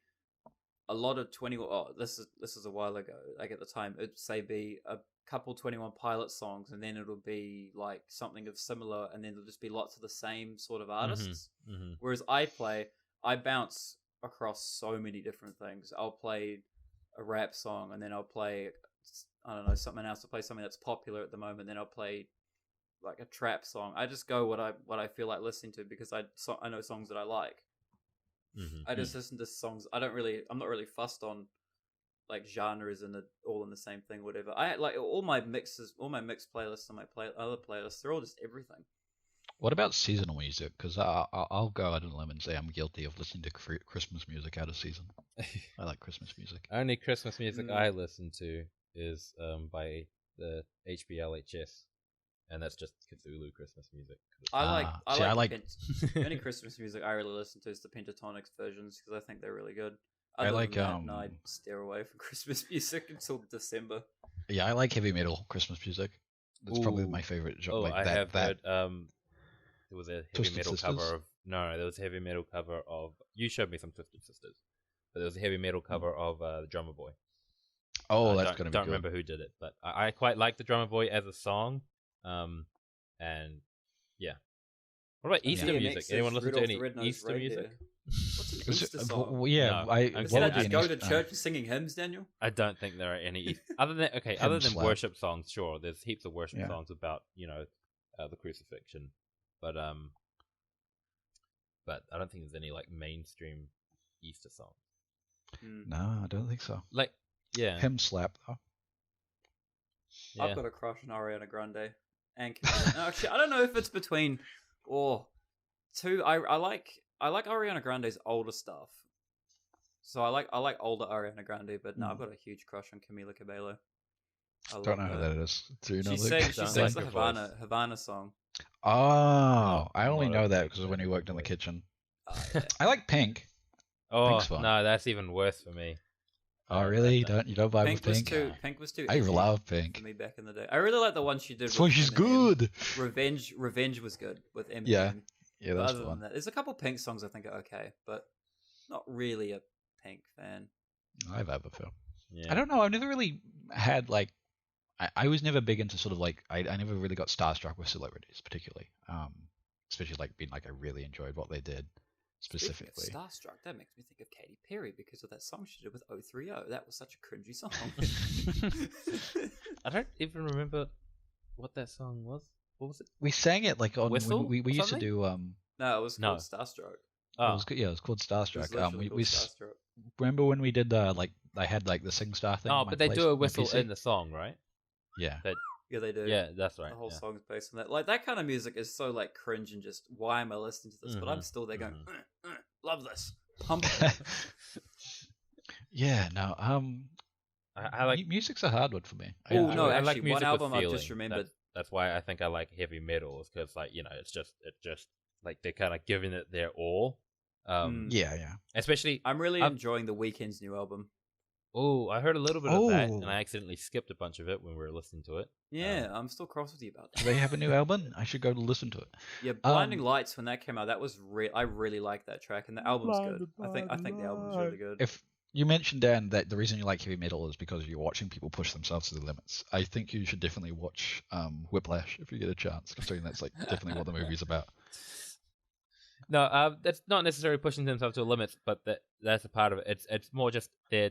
a lot of 21. Oh, this is a while ago. Like at the time, it'd say be a couple 21 Pilot songs, and then it'll be like something of similar, and then it'll just be lots of the same sort of artists. Whereas I bounce across so many different things. I'll play a rap song, and then I'll play I don't know, something else, to play something that's popular at the moment, then I'll play like a trap song. I just go what I feel like listening to because I know songs that I like. I just listen to songs. I'm not really fussed on like genres and all in the same thing, whatever. I like all my mixed playlists and my other playlists. They're all just everything. What about seasonal music? Because I'll go out on a limb and say I'm guilty of listening to Christmas music out of season. I like Christmas music. Only Christmas music I listen to is by the HBLHS, and that's just Cthulhu Christmas music. I like the only Christmas music I really listen to is the Pentatonics versions because I think they're really good. Other I like than that, I'd steer away from Christmas music until December. Yeah, I like heavy metal Christmas music. That's probably my favorite genre. I have heard. There was a heavy metal cover of there was a heavy metal cover of. You showed me some Twisted Sisters, but there was a heavy metal cover of the Drummer Boy. Oh, that's gonna be good. Don't remember who did it, but I quite like the Drummer Boy as a song. And yeah. What about Easter music? Anyone listen to any Easter music? What's an Easter song? Well, yeah, no, Did I just go to church singing hymns, Daniel? I don't think there are any other than worship songs. Sure, there's heaps of worship songs about the crucifixion, but I don't think there's any like mainstream Easter songs. No, I don't think so. Like, yeah, hymn slap though. Yeah. I've got a crush on Ariana Grande and Camila. No, actually, I don't know if it's between two. I like Ariana Grande's older stuff, so I like older Ariana Grande. But no, I've got a huge crush on Camila Cabello. I don't know who that is. Do you know? She sings the Havana song. Oh, I only know that because of when he worked in the kitchen. Yeah. I like Pink. Oh no, that's even worse for me. Oh really? You don't vibe with Pink? Pink was too. I love Pink. For me back in the day, I really like the one she did. So she's good. Revenge was good with Eminem. Yeah, that's fun. Than that, there's a couple Pink songs I think are okay, but not really a Pink fan. I vibe with her. Yeah. I don't know. I've never really had like. I was never big into sort of like I never really got starstruck with celebrities particularly. Especially like being like I really enjoyed what they did. Specifically, starstruck. That makes me think of Katy Perry because of that song she did with 030. That was such a cringy song. I don't even remember what that song was. What was it? We sang it like on Whistle. We used to do. No, it was called Starstruck. Oh, it was called Starstruck. We Starstruck. Remember when we did like I had like the SingStar thing. Oh, but they do a whistle in the song, right? Yeah. Yeah, they do. Yeah, that's right. The whole song's based on that. Like that kind of music is so like cringe and just why am I listening to this? But I'm still there going, love this. Pump. Yeah, no. I like music's a hard one for me. Oh no, I actually, like music one album with I've just remembered. That's why I think I like heavy metal, because like it's just like they're kind of giving it their all. Yeah. Especially, I'm really enjoying The Weeknd's new album. Oh, I heard a little bit of that, and I accidentally skipped a bunch of it when we were listening to it. Yeah, I'm still cross with you about that. Do they have a new album? I should go to listen to it. Yeah, Blinding Lights, when that came out, that was I really liked that track, and the album's good. I think the album's really good. If you mentioned, Dan, that the reason you like heavy metal is because you're watching people push themselves to the limits, I think you should definitely watch Whiplash if you get a chance, considering that's like definitely what the movie's about. No, that's not necessarily pushing themselves to the limits, but that's a part of it. It's more just they're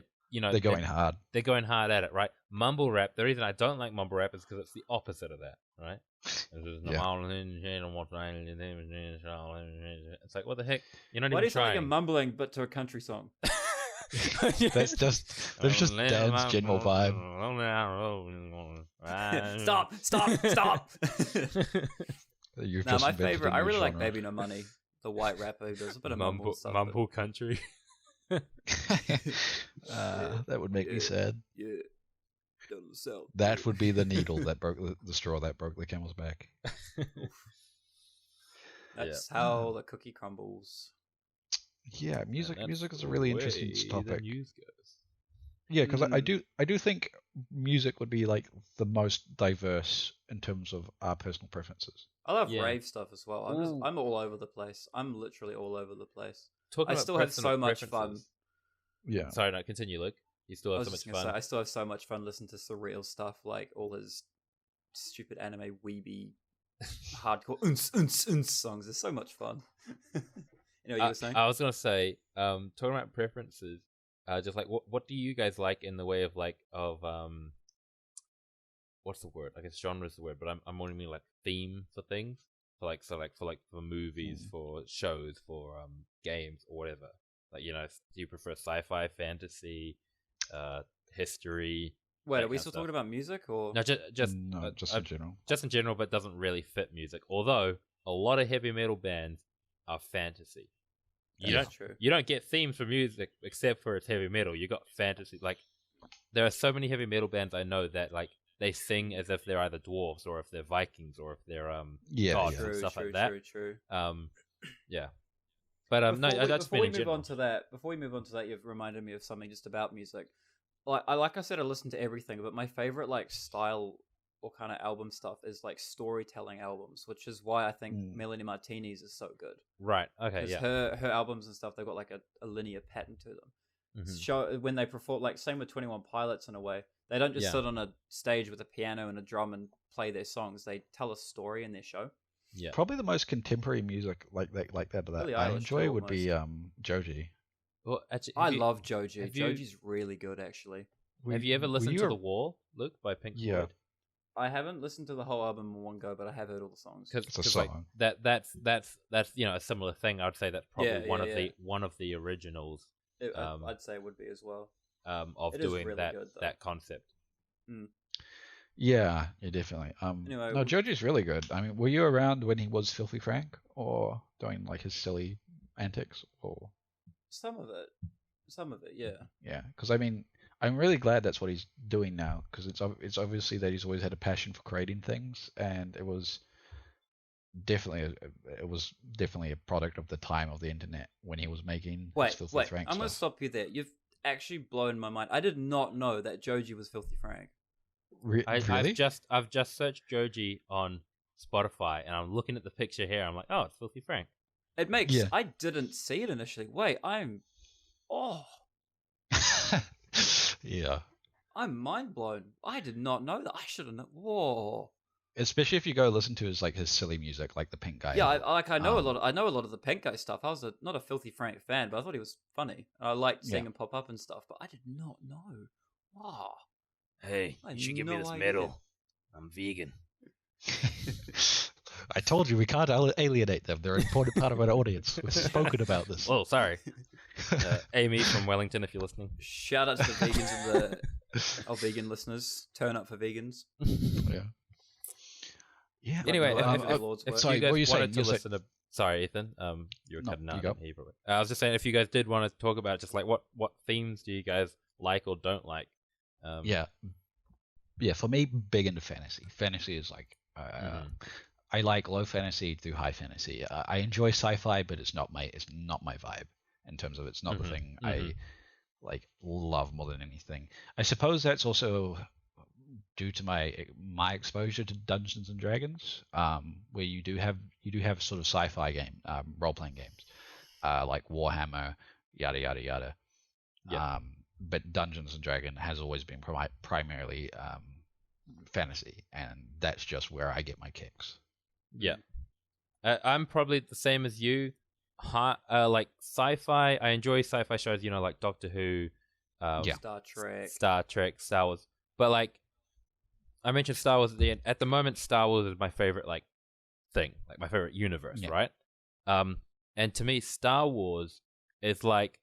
going hard. They're going hard at it, right? Mumble rap. The reason I don't like mumble rap is because it's the opposite of that, right? It's like, what the heck? You're not even trying. Why do you sound like you're mumbling, but to a country song? That's just Dan's general vibe. Stop! My favorite. I really like Baby No Money, the white rapper who does a bit of mumble stuff. Mumble country. That would make me sad. Yeah. That would be the needle that broke the straw that broke the camel's back. That's how the cookie crumbles. Yeah, music is a really interesting topic. Yeah, because I do think music would be like the most diverse in terms of our personal preferences. I love rave stuff as well. I'm all over the place. I'm literally all over the place. I still have so much fun. Yeah. Sorry, no, continue, Luke. You still have so much fun. I still have so much fun listening to surreal stuff, like all his stupid anime weeby hardcore songs. They're so much fun. You know what you were saying? I was gonna say, talking about preferences, just like what do you guys like in the way of what's the word? I guess genre is the word, but I'm more meaning like theme for things. For movies, for shows, for games or whatever. Like, do you prefer sci-fi, fantasy, history? Wait, are we still talking about music or No, just in general. Just in general, but doesn't really fit music. Although a lot of heavy metal bands are fantasy. You don't get themes for music except for it's heavy metal. You got fantasy. Like, there are so many heavy metal bands I know that like they sing as if they're either dwarves or if they're Vikings or if they're gods and stuff like that. True. Yeah. But before we move on to that, you've reminded me of something just about music. Like I said, I listen to everything, but my favorite like style or kind of album stuff is like storytelling albums, which is why I think Melanie Martinez is so good. Right. Okay. Yeah. Her albums and stuff, they've got like a linear pattern to them. Mm-hmm. Show when they perform, like same with 21 Pilots in a way. They don't just sit on a stage with a piano and a drum and play their songs. They tell a story in their show. Yeah. Probably the most contemporary music like that Billie I Eilish enjoy too, would be Joji. Well, actually, I love Joji. Joji's really good, actually. Have you ever listened to The Wall, Luke, by Pink Floyd? I haven't listened to the whole album in one go, but I have heard all the songs. It's a song. Like, that's a similar thing. I'd say that's probably one of the originals. I'd say it would be as well. Of doing really that concept. Yeah, definitely. Anyway, no, Joji's really good. I mean, were you around when he was Filthy Frank or doing like his silly antics or? Some of it, yeah. Yeah, because I mean, I'm really glad that's what he's doing now, because it's obviously that he's always had a passion for creating things, and it was definitely a product of the time of the internet when he was making his Filthy Frank I'm going to stop you there. You've actually blown my mind. I did not know that Joji was Filthy Frank. Really? I've just searched Joji on Spotify, and I'm looking at the picture here. I'm like, oh, it's Filthy Frank. It makes. Yeah. I didn't see it initially. Wait, yeah. I'm mind blown. I did not know that. I should have known. Whoa. Especially if you go listen to his silly music, like the Pink Guy. Yeah, I know a lot. I know a lot of the Pink Guy stuff. I was not a Filthy Frank fan, but I thought he was funny. I liked seeing him pop up and stuff. But I did not know. Wow. Hey, you should give me this medal. I'm vegan. I told you we can't alienate them. They're an important part of our audience. We've spoken about this. Oh, sorry. Amy from Wellington, if you're listening. Shout out to the vegans and our vegan listeners. Turn up for vegans. Yeah. Yeah. Anyway, if you guys wanted to listen to... Sorry, Ethan. You were cutting out. I was just saying, if you guys did want to talk about just like what themes do you guys like or don't like? Yeah. For me, big into fantasy. Fantasy is like... I like low fantasy through high fantasy. I enjoy sci-fi, but it's not my vibe in terms of it's not the thing I like love more than anything. I suppose that's also due to my exposure to Dungeons and Dragons, where you do have sort of sci-fi game role playing games, like Warhammer, yada yada yada. Yeah. But Dungeons and Dragons has always been primarily fantasy, and that's just where I get my kicks. Yeah, I'm probably the same as you. Like sci-fi, I enjoy sci-fi shows, like Doctor Who, Star Trek, Star Wars. But like, I mentioned Star Wars at the end. At the moment, Star Wars is my favorite thing, like my favorite universe, right? And to me, Star Wars is like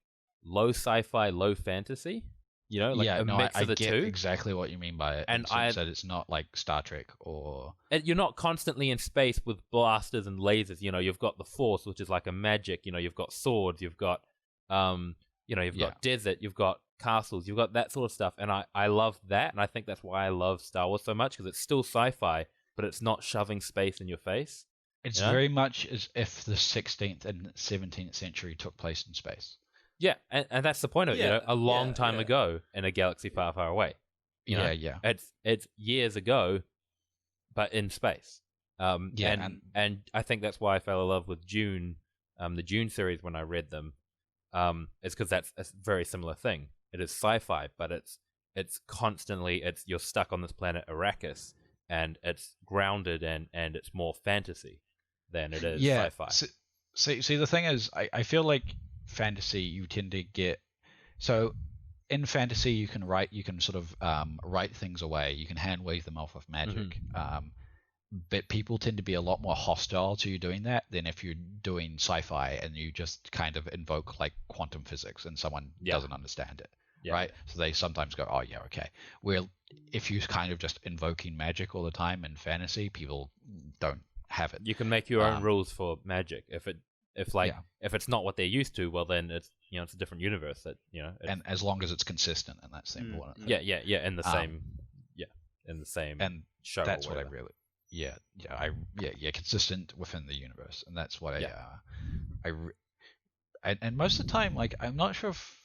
low sci-fi, low fantasy. A mix of the two. Exactly what you mean by it. And I said it's not like Star Trek or... You're not constantly in space with blasters and lasers. You've got the Force, which is like a magic. You've got swords. You've got, got desert. You've got castles. You've got that sort of stuff. And I love that. And I think that's why I love Star Wars so much, because it's still sci-fi, but it's not shoving space in your face. It's very much as if the 16th and 17th century took place in space. Yeah, and that's the point of it. A long time ago in a galaxy far, far away. It's years ago, but in space. And I think that's why I fell in love with Dune, the Dune series when I read them. It's because that's a very similar thing. It is sci-fi, but it's constantly you're stuck on this planet Arrakis, and it's grounded and it's more fantasy than it is sci-fi. See, the thing is, I feel like fantasy you tend to get, so in fantasy you can sort of write things away. You can hand wave them off with magic. But people tend to be a lot more hostile to you doing that than if you're doing sci-fi and you just kind of invoke like quantum physics and someone doesn't understand it, right? So they sometimes go, oh yeah, okay. Where if you're kind of just invoking magic all the time in fantasy, people don't have it. You can make your own rules for magic. If it's not what they're used to, well then it's it's a different universe that and as long as it's consistent, and that's the important thing. Yeah, in the same and show. That's or what I really consistent within the universe, and that's what and most of the time, like, I'm not sure if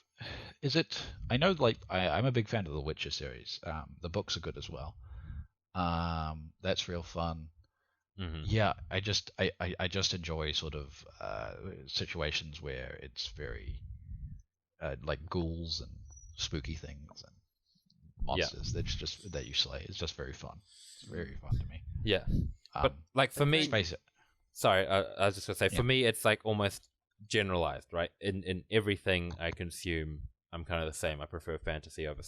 I know, like, I'm a big fan of the Witcher series. The books are good as well. That's real fun. Yeah, I just enjoy sort of situations where it's very like ghouls and spooky things and monsters that you slay. It's just very fun. It's very fun to me. Yeah, but like for me, sorry, I was just gonna say, for me, it's like almost generalized, right? In everything I consume, I'm kind of the same. I prefer fantasy over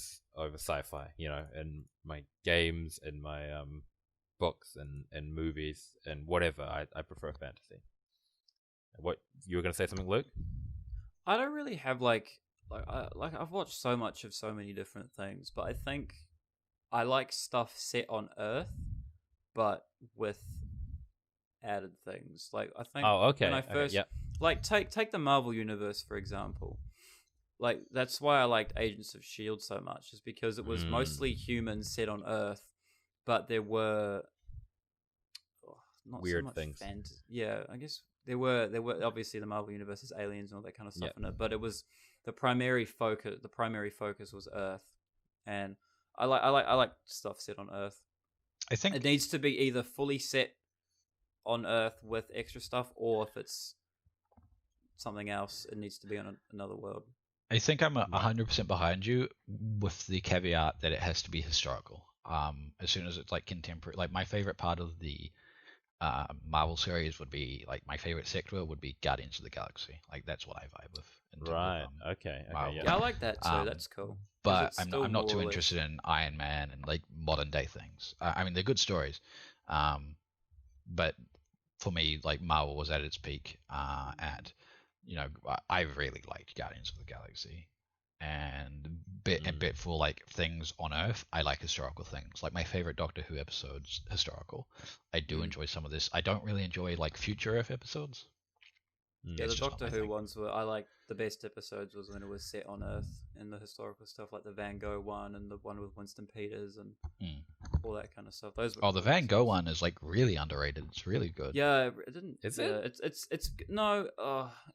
sci-fi. In my games, in my books, and movies, and whatever, I prefer fantasy. What, you were gonna say something, Luke? I don't really have like I've watched so much of so many different things, but I think I like stuff set on Earth, but with added things. Like, I think when I first like take the Marvel universe for example. Like, that's why I liked Agents of S.H.I.E.L.D. so much, is because it was mostly humans set on Earth, but there were not weird so much things. I guess there were obviously the Marvel universe is aliens and all that kind of stuff in it, but it was the primary focus was Earth, and I like stuff set on Earth. I think it needs to be either fully set on Earth with extra stuff, or if it's something else, it needs to be on another world. I think I'm 100% behind you, with the caveat that it has to be historical. As soon as it's like contemporary, like my favorite part of the Marvel series would be, like, my favorite sector would be Guardians of the Galaxy. Like, that's what I vibe with. Right. Okay. Yeah, I like that too. That's cool. But I'm not too interested in Iron Man and like modern day things. I mean, they're good stories, but for me, like, Marvel was at its peak, and I really liked Guardians of the Galaxy, and bit for like things on Earth. I like historical things. Like, my favorite Doctor Who episodes historical. I do enjoy some of this. I don't really enjoy like future Earth episodes. Yeah, the Doctor Who ones I like the best episodes was when it was set on Earth, and the historical stuff, like the Van Gogh one and the one with Winston Peters and all that kind of stuff. Those were the Van Gogh one is like really underrated. It's really good. Yeah, it didn't. Is it? It's no.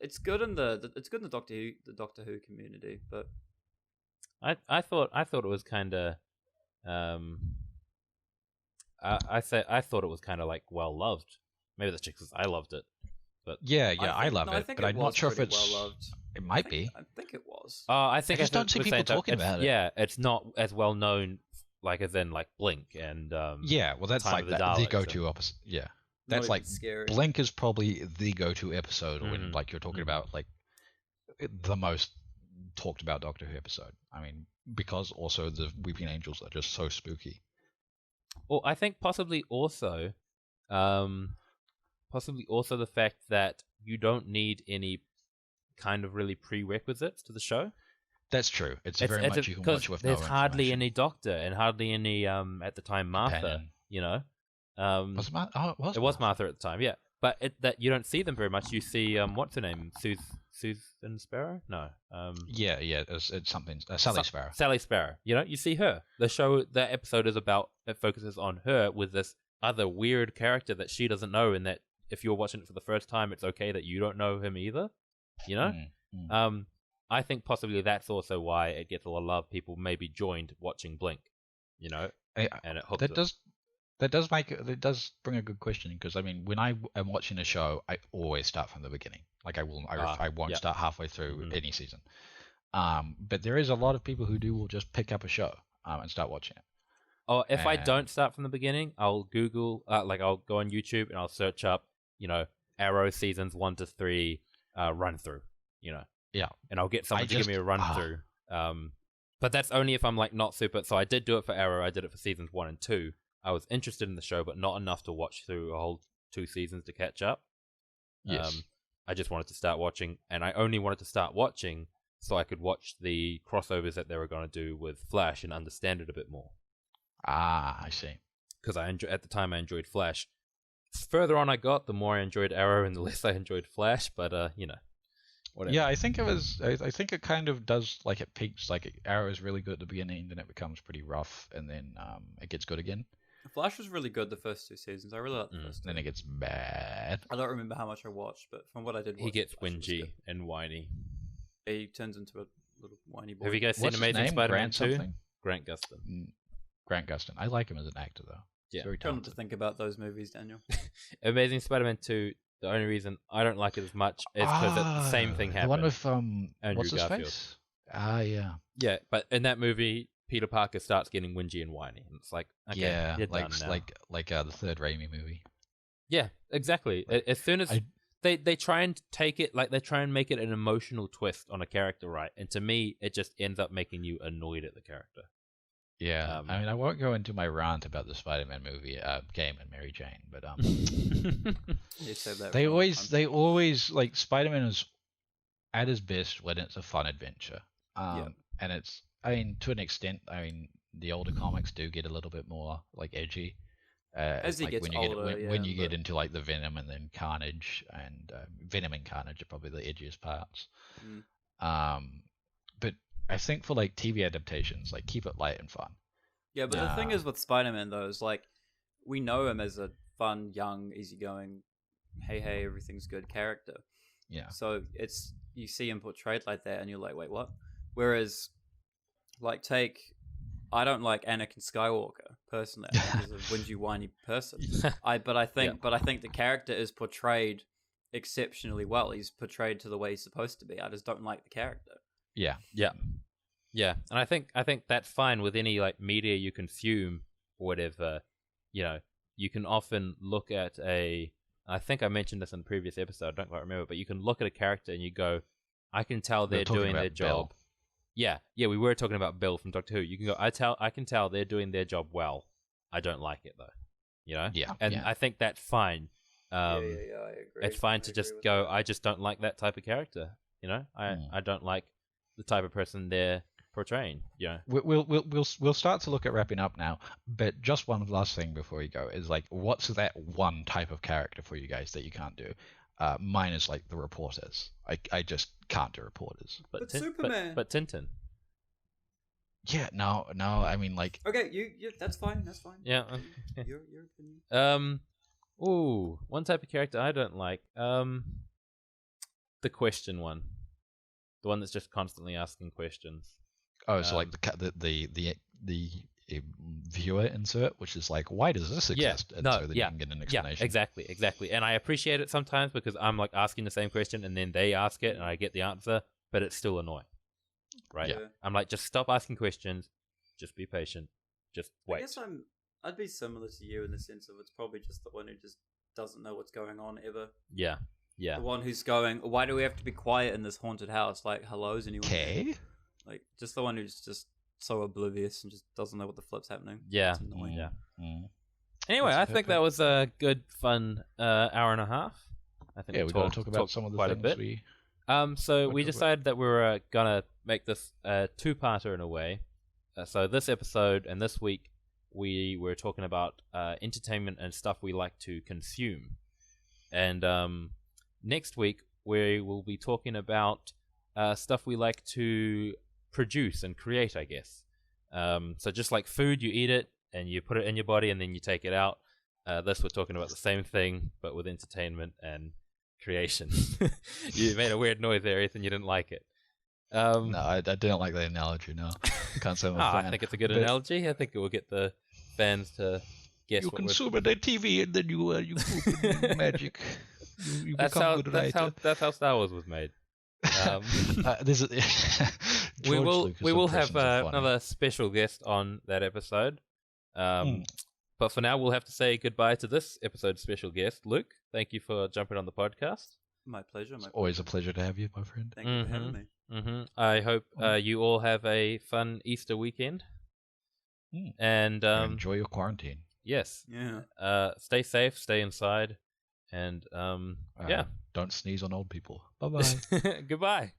It's good in it's good in the Doctor Who community, but I thought it was kind of I thought it was kind of like well loved. Maybe that's just because I loved it. But I love it, but I'm not sure if it's well loved. It might be. I think it was. I think I just don't see people talking about it. Yeah, it's not as well known, like, as in like Blink and well, that's like the go-to opposite. Yeah, that's like scary. Blink is probably the go-to episode when, like, you're talking about like the most talked about Doctor Who episode. I mean, because also the Weeping Angels are just so spooky. Well, I think possibly also the fact that you don't need any kind of really prerequisites to the show. That's true. It's very much you can watch with no there's hardly any Doctor and hardly any at the time Martha. Was it Martha? It was Martha at the time, yeah. But that you don't see them very much. You see what's her name, Susan Sparrow? No. It's something. Sally Sparrow. Sally Sparrow. You see her. That episode is about. It focuses on her with this other weird character that she doesn't know, and that if you're watching it for the first time, it's okay that you don't know him either. I think possibly that's also why it gets a lot of love. People maybe joined watching Blink, and it hooks them. That does bring a good question, because I mean, when I am watching a show, I always start from the beginning. Like, I won't start halfway through any season. But there is a lot of people who will just pick up a show and start watching it. Oh, if I don't start from the beginning, I'll Google, I'll go on YouTube and I'll search up, Arrow seasons 1 to 3 run through, and I'll get someone to give me a run through. But that's only if I'm like not super. So I did do it for Arrow. I did it for seasons 1 and 2. I was interested in the show, but not enough to watch through a whole 2 seasons to catch up. Yes. I just wanted to start watching, and I only wanted to start watching so I could watch the crossovers that they were going to do with Flash and understand it a bit more. I see. Because at the time I enjoyed Flash. Further on I got, the more I enjoyed Arrow and the less I enjoyed Flash. But whatever. Yeah, I think it was. I think it kind of does, like, it peaks. Like, Arrow is really good at the beginning, then it becomes pretty rough, and then it gets good again. Flash was really good the first 2 seasons. I really liked the first 2. Then it gets bad. I don't remember how much I watched, but from what I did watch, He gets Flash was whingy good. and whiny. He turns into a little whiny boy. Have you guys seen What's his Amazing name? Spider-Man Grant 2? something? Grant Gustin. Grant Gustin. I like him as an actor, though. Yeah. Very Try not to talented. think about those movies, Daniel. Amazing Spider-Man 2, the only reason I don't like it as much is because the same thing happened. The one with Andrew what's his Garfield. face? Yeah. Yeah, but in that movie, Peter Parker starts getting whingy and whiny. And it's like, okay, Yeah, you're like done now. like the third Raimi movie. Yeah, exactly. As soon as they try and take it, like they try and make it an emotional twist on a character, right? And to me, it just ends up making you annoyed at the character. Yeah, I mean, I won't go into my rant about the Spider-Man movie, game and Mary Jane, but You said that they for a long time. always like Spider-Man is at his best when it's a fun adventure. And it's, I mean, to an extent, I mean, the older comics do get a little bit more like edgy. As he like gets when you older, get when you get into like the Venom and then Carnage, and Venom and Carnage are probably the edgiest parts. But I think for like TV adaptations, like keep it light and fun. Yeah, but the thing is with Spider-Man though, is like we know him as a fun, young, easygoing, hey, everything's good character. Yeah. So it's, you see him portrayed like that, and you're like, wait, what? Whereas, like, I don't like Anakin Skywalker personally. I think he's a whingy, whiny person. But I think the character is portrayed exceptionally well. He's portrayed to the way he's supposed to be. I just don't like the character. Yeah. Yeah, and I think that's fine with any like media you consume or whatever. You know, you can often look at I think I mentioned this in a previous episode, I don't quite remember, but you can look at a character and you go, I can tell they're doing their job. Bill. Yeah, we were talking about Bill from Doctor Who. You can go, I can tell they're doing their job well. I don't like it though. You know? Yeah. And I think that's fine. I agree. It's fine to just go, I just don't like that type of character. You know? I don't like the type of person they're portraying. Yeah. We'll start to look at wrapping up now, but just one last thing before we go is like, what's that one type of character for you guys that you can't do? Mine is like the reporters. I just can't do reporters. But Superman. But Tintin. Yeah, no. I mean, like. Okay, you that's fine. That's fine. Yeah. Your opinion. One type of character I don't like. The question one, the one that's just constantly asking questions. Oh, so like the viewer insert, which is like, why does this exist? And so that you can get an explanation. Yeah, exactly. And I appreciate it sometimes because I'm like asking the same question and then they ask it and I get the answer, but it's still annoying. Right? Yeah. I'm like, just stop asking questions. Just be patient. Just wait. I guess I'd be similar to you in the sense of it's probably just the one who just doesn't know what's going on ever. Yeah. The one who's going, why do we have to be quiet in this haunted house? Like, hello, is anyone there? Okay. Like, just the one who's just so oblivious and just doesn't know what the flip's happening. Yeah. It's annoying. Yeah. Mm. Anyway, I think that was a good, fun hour and a half. I think we got to talk about some of the quite things a bit. So we decided that we were gonna make this a two-parter in a way. So this episode and this week we were talking about entertainment and stuff we like to consume, and next week we will be talking about stuff we like to produce and create, I guess. So just like food, you eat it and you put it in your body and then you take it out. This we're talking about the same thing but with entertainment and creation. You made a weird noise there, Ethan. You didn't like it. No, I didn't like that analogy. No, can't say I'm a fan. I think it's a good analogy. I think it will get the fans to guess. You consume it on TV and then you poop in magic. You become good writer. That's how Star Wars was made. We Lucas will have impressions are funny. another special guest on that episode. But for now, we'll have to say goodbye to this episode's special guest, Luke. Thank you for jumping on the podcast. My pleasure. It's always a pleasure to have you, my friend. Thank you for having me. I hope you all have a fun Easter weekend. And enjoy your quarantine. Yes. Yeah. Stay safe, stay inside, and yeah. Don't sneeze on old people. Bye-bye. Goodbye.